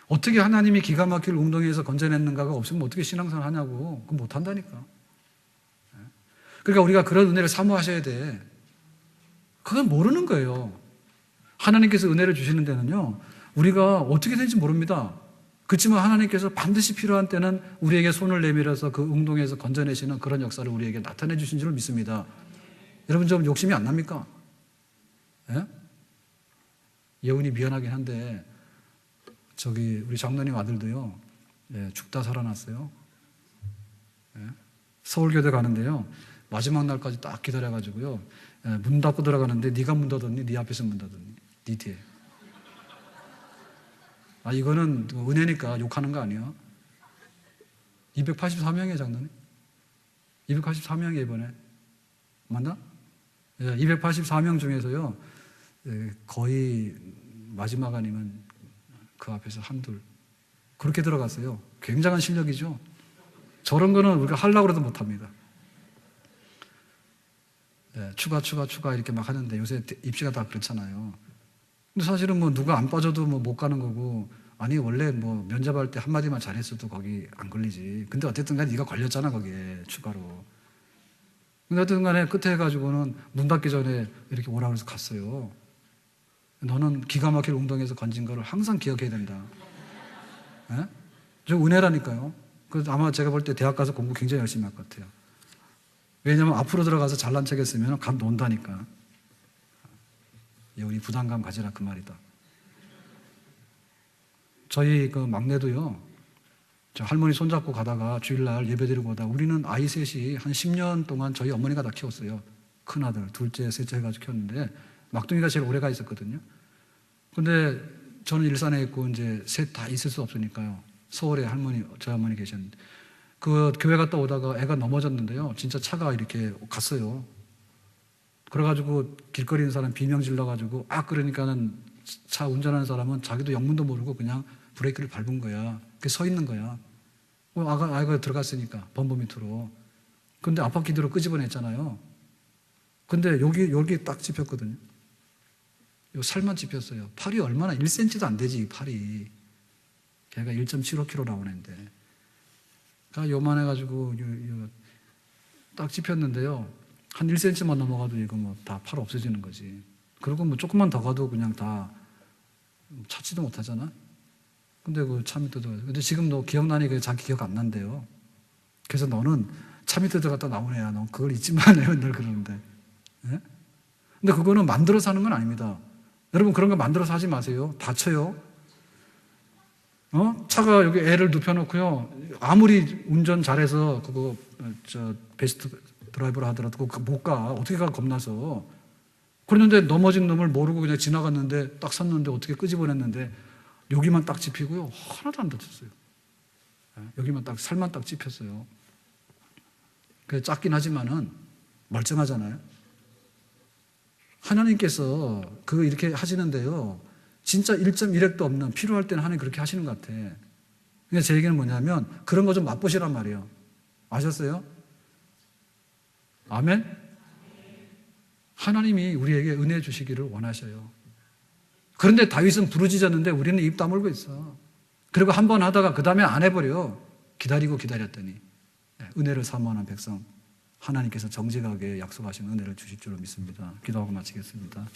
어떻게 하나님이 기가 막힐 웅덩이에서 건져냈는가가 없으면 어떻게 신앙생활 하냐고. 그건 못 한다니까. 그러니까 우리가 그런 은혜를 사모하셔야 돼. 그건 모르는 거예요. 하나님께서 은혜를 주시는 데는요, 우리가 어떻게 되는지 모릅니다. 그렇지만 하나님께서 반드시 필요한 때는 우리에게 손을 내밀어서 그 웅덩이에서 건져내시는 그런 역사를 우리에게 나타내 주신 줄 믿습니다. 여러분 좀 욕심이 안 납니까? 예? 예훈이 미안하긴 한데 우리 장로님 아들도요, 예, 죽다 살아났어요. 예? 서울교대 가는데요, 마지막 날까지 딱 기다려가지고요, 예, 문 닫고 들어가는데 네가 문 닫았니? 네 앞에서 문 닫았니? 네 뒤에. 이거는 은혜니까 욕하는 거 아니에요? 284명이에요, 장로님. 284명이에요, 이번에. 맞나? 예, 284명 중에서요, 예, 거의 마지막 아니면 그 앞에서 한둘. 그렇게 들어갔어요. 굉장한 실력이죠. 저런 거는 우리가 하려고 해도 못 합니다. 예, 추가 이렇게 막 하는데 요새 입시가 다 그렇잖아요. 근데 사실은 뭐 누가 안 빠져도 뭐 못 가는 거고, 아니 원래 뭐 면접할 때 한마디만 잘했어도 거기 안 걸리지. 근데 어쨌든 간에 네가 걸렸잖아 거기에 추가로. 근데 어쨌든 간에 끝에 해가지고는 문 닫기 전에 이렇게 오라고 해서 갔어요. 너는 기가 막힐 운동에서 건진 거를 항상 기억해야 된다. 예? 저 은혜라니까요. 그래서 아마 제가 볼 때 대학 가서 공부 굉장히 열심히 할 것 같아요. 왜냐면 앞으로 들어가서 잘난 척 했으면 간 논다니까. 우리 부담감 가지라 그 말이다. 저희 그 막내도요, 저 할머니 손잡고 가다가 주일날 예배 드리고 오다가 우리는 아이 셋이 한 10년 동안 저희 어머니가 다 키웠어요. 큰아들, 둘째, 셋째 해가지고 키웠는데 막둥이가 제일 오래 가 있었거든요. 근데 저는 일산에 있고 이제 셋 다 있을 수 없으니까요. 서울에 할머니, 저희 어머니 계셨는데 그 교회 갔다 오다가 애가 넘어졌는데요. 진짜 차가 이렇게 갔어요. 그래가지고 길거리 있는 사람 비명 질러가지고 그러니까는 차 운전하는 사람은 자기도 영문도 모르고 그냥 브레이크를 밟은 거야. 서 있는 거야. 아이가 들어갔으니까 범퍼 밑으로. 근데 앞바퀴대로 끄집어냈잖아요. 근데 여기 딱 찝혔거든요. 요 살만 찝혔어요. 팔이 얼마나 1cm도 안 되지, 이 팔이. 걔가 1.75kg 나오는데. 요만해가지고 딱 찝혔는데요. 한 1cm만 넘어가도 이거 뭐 다 팔 없어지는 거지. 그리고 뭐 조금만 더 가도 그냥 다 찾지도 못하잖아. 근데 그 차 밑에 들어가서. 근데 지금 너 기억나니? 그 자기 기억 안 난대요. 그래서 너는 차 밑에 들어갔다 나온 애야. 너 그걸 잊지 마. 내가 늘 그러는데. 예? 근데 그거는 만들어서 하는 건 아닙니다. 여러분 그런 거 만들어서 하지 마세요. 다쳐요. 차가 여기 애를 눕혀놓고요. 아무리 운전 잘해서 그거 베스트 드라이버를 하더라도 그거 못 가. 어떻게 가 겁나서. 그랬는데 넘어진 놈을 모르고 그냥 지나갔는데 딱 섰는데 어떻게 끄집어냈는데 여기만 딱 찝히고요. 하나도 안 다쳤어요. 여기만 딱 살만 딱 찝혔어요. 그래 작긴 하지만은 멀쩡하잖아요. 하나님께서 그거 이렇게 하시는데요. 진짜 1.1핵도 없는 필요할 때는 하나님 그렇게 하시는 것 같아. 그러니까 제 얘기는 뭐냐면 그런 거 좀 맛보시란 말이에요. 아셨어요? 아멘? 하나님이 우리에게 은혜 주시기를 원하셔요. 그런데 다윗은 부르짖었는데 우리는 입 다물고 있어. 그리고 한 번 하다가 그 다음에 안 해버려. 기다리고 기다렸더니 은혜를 사모하는 백성 하나님께서 정직하게 약속하신 은혜를 주실 줄로 믿습니다. 기도하고 마치겠습니다.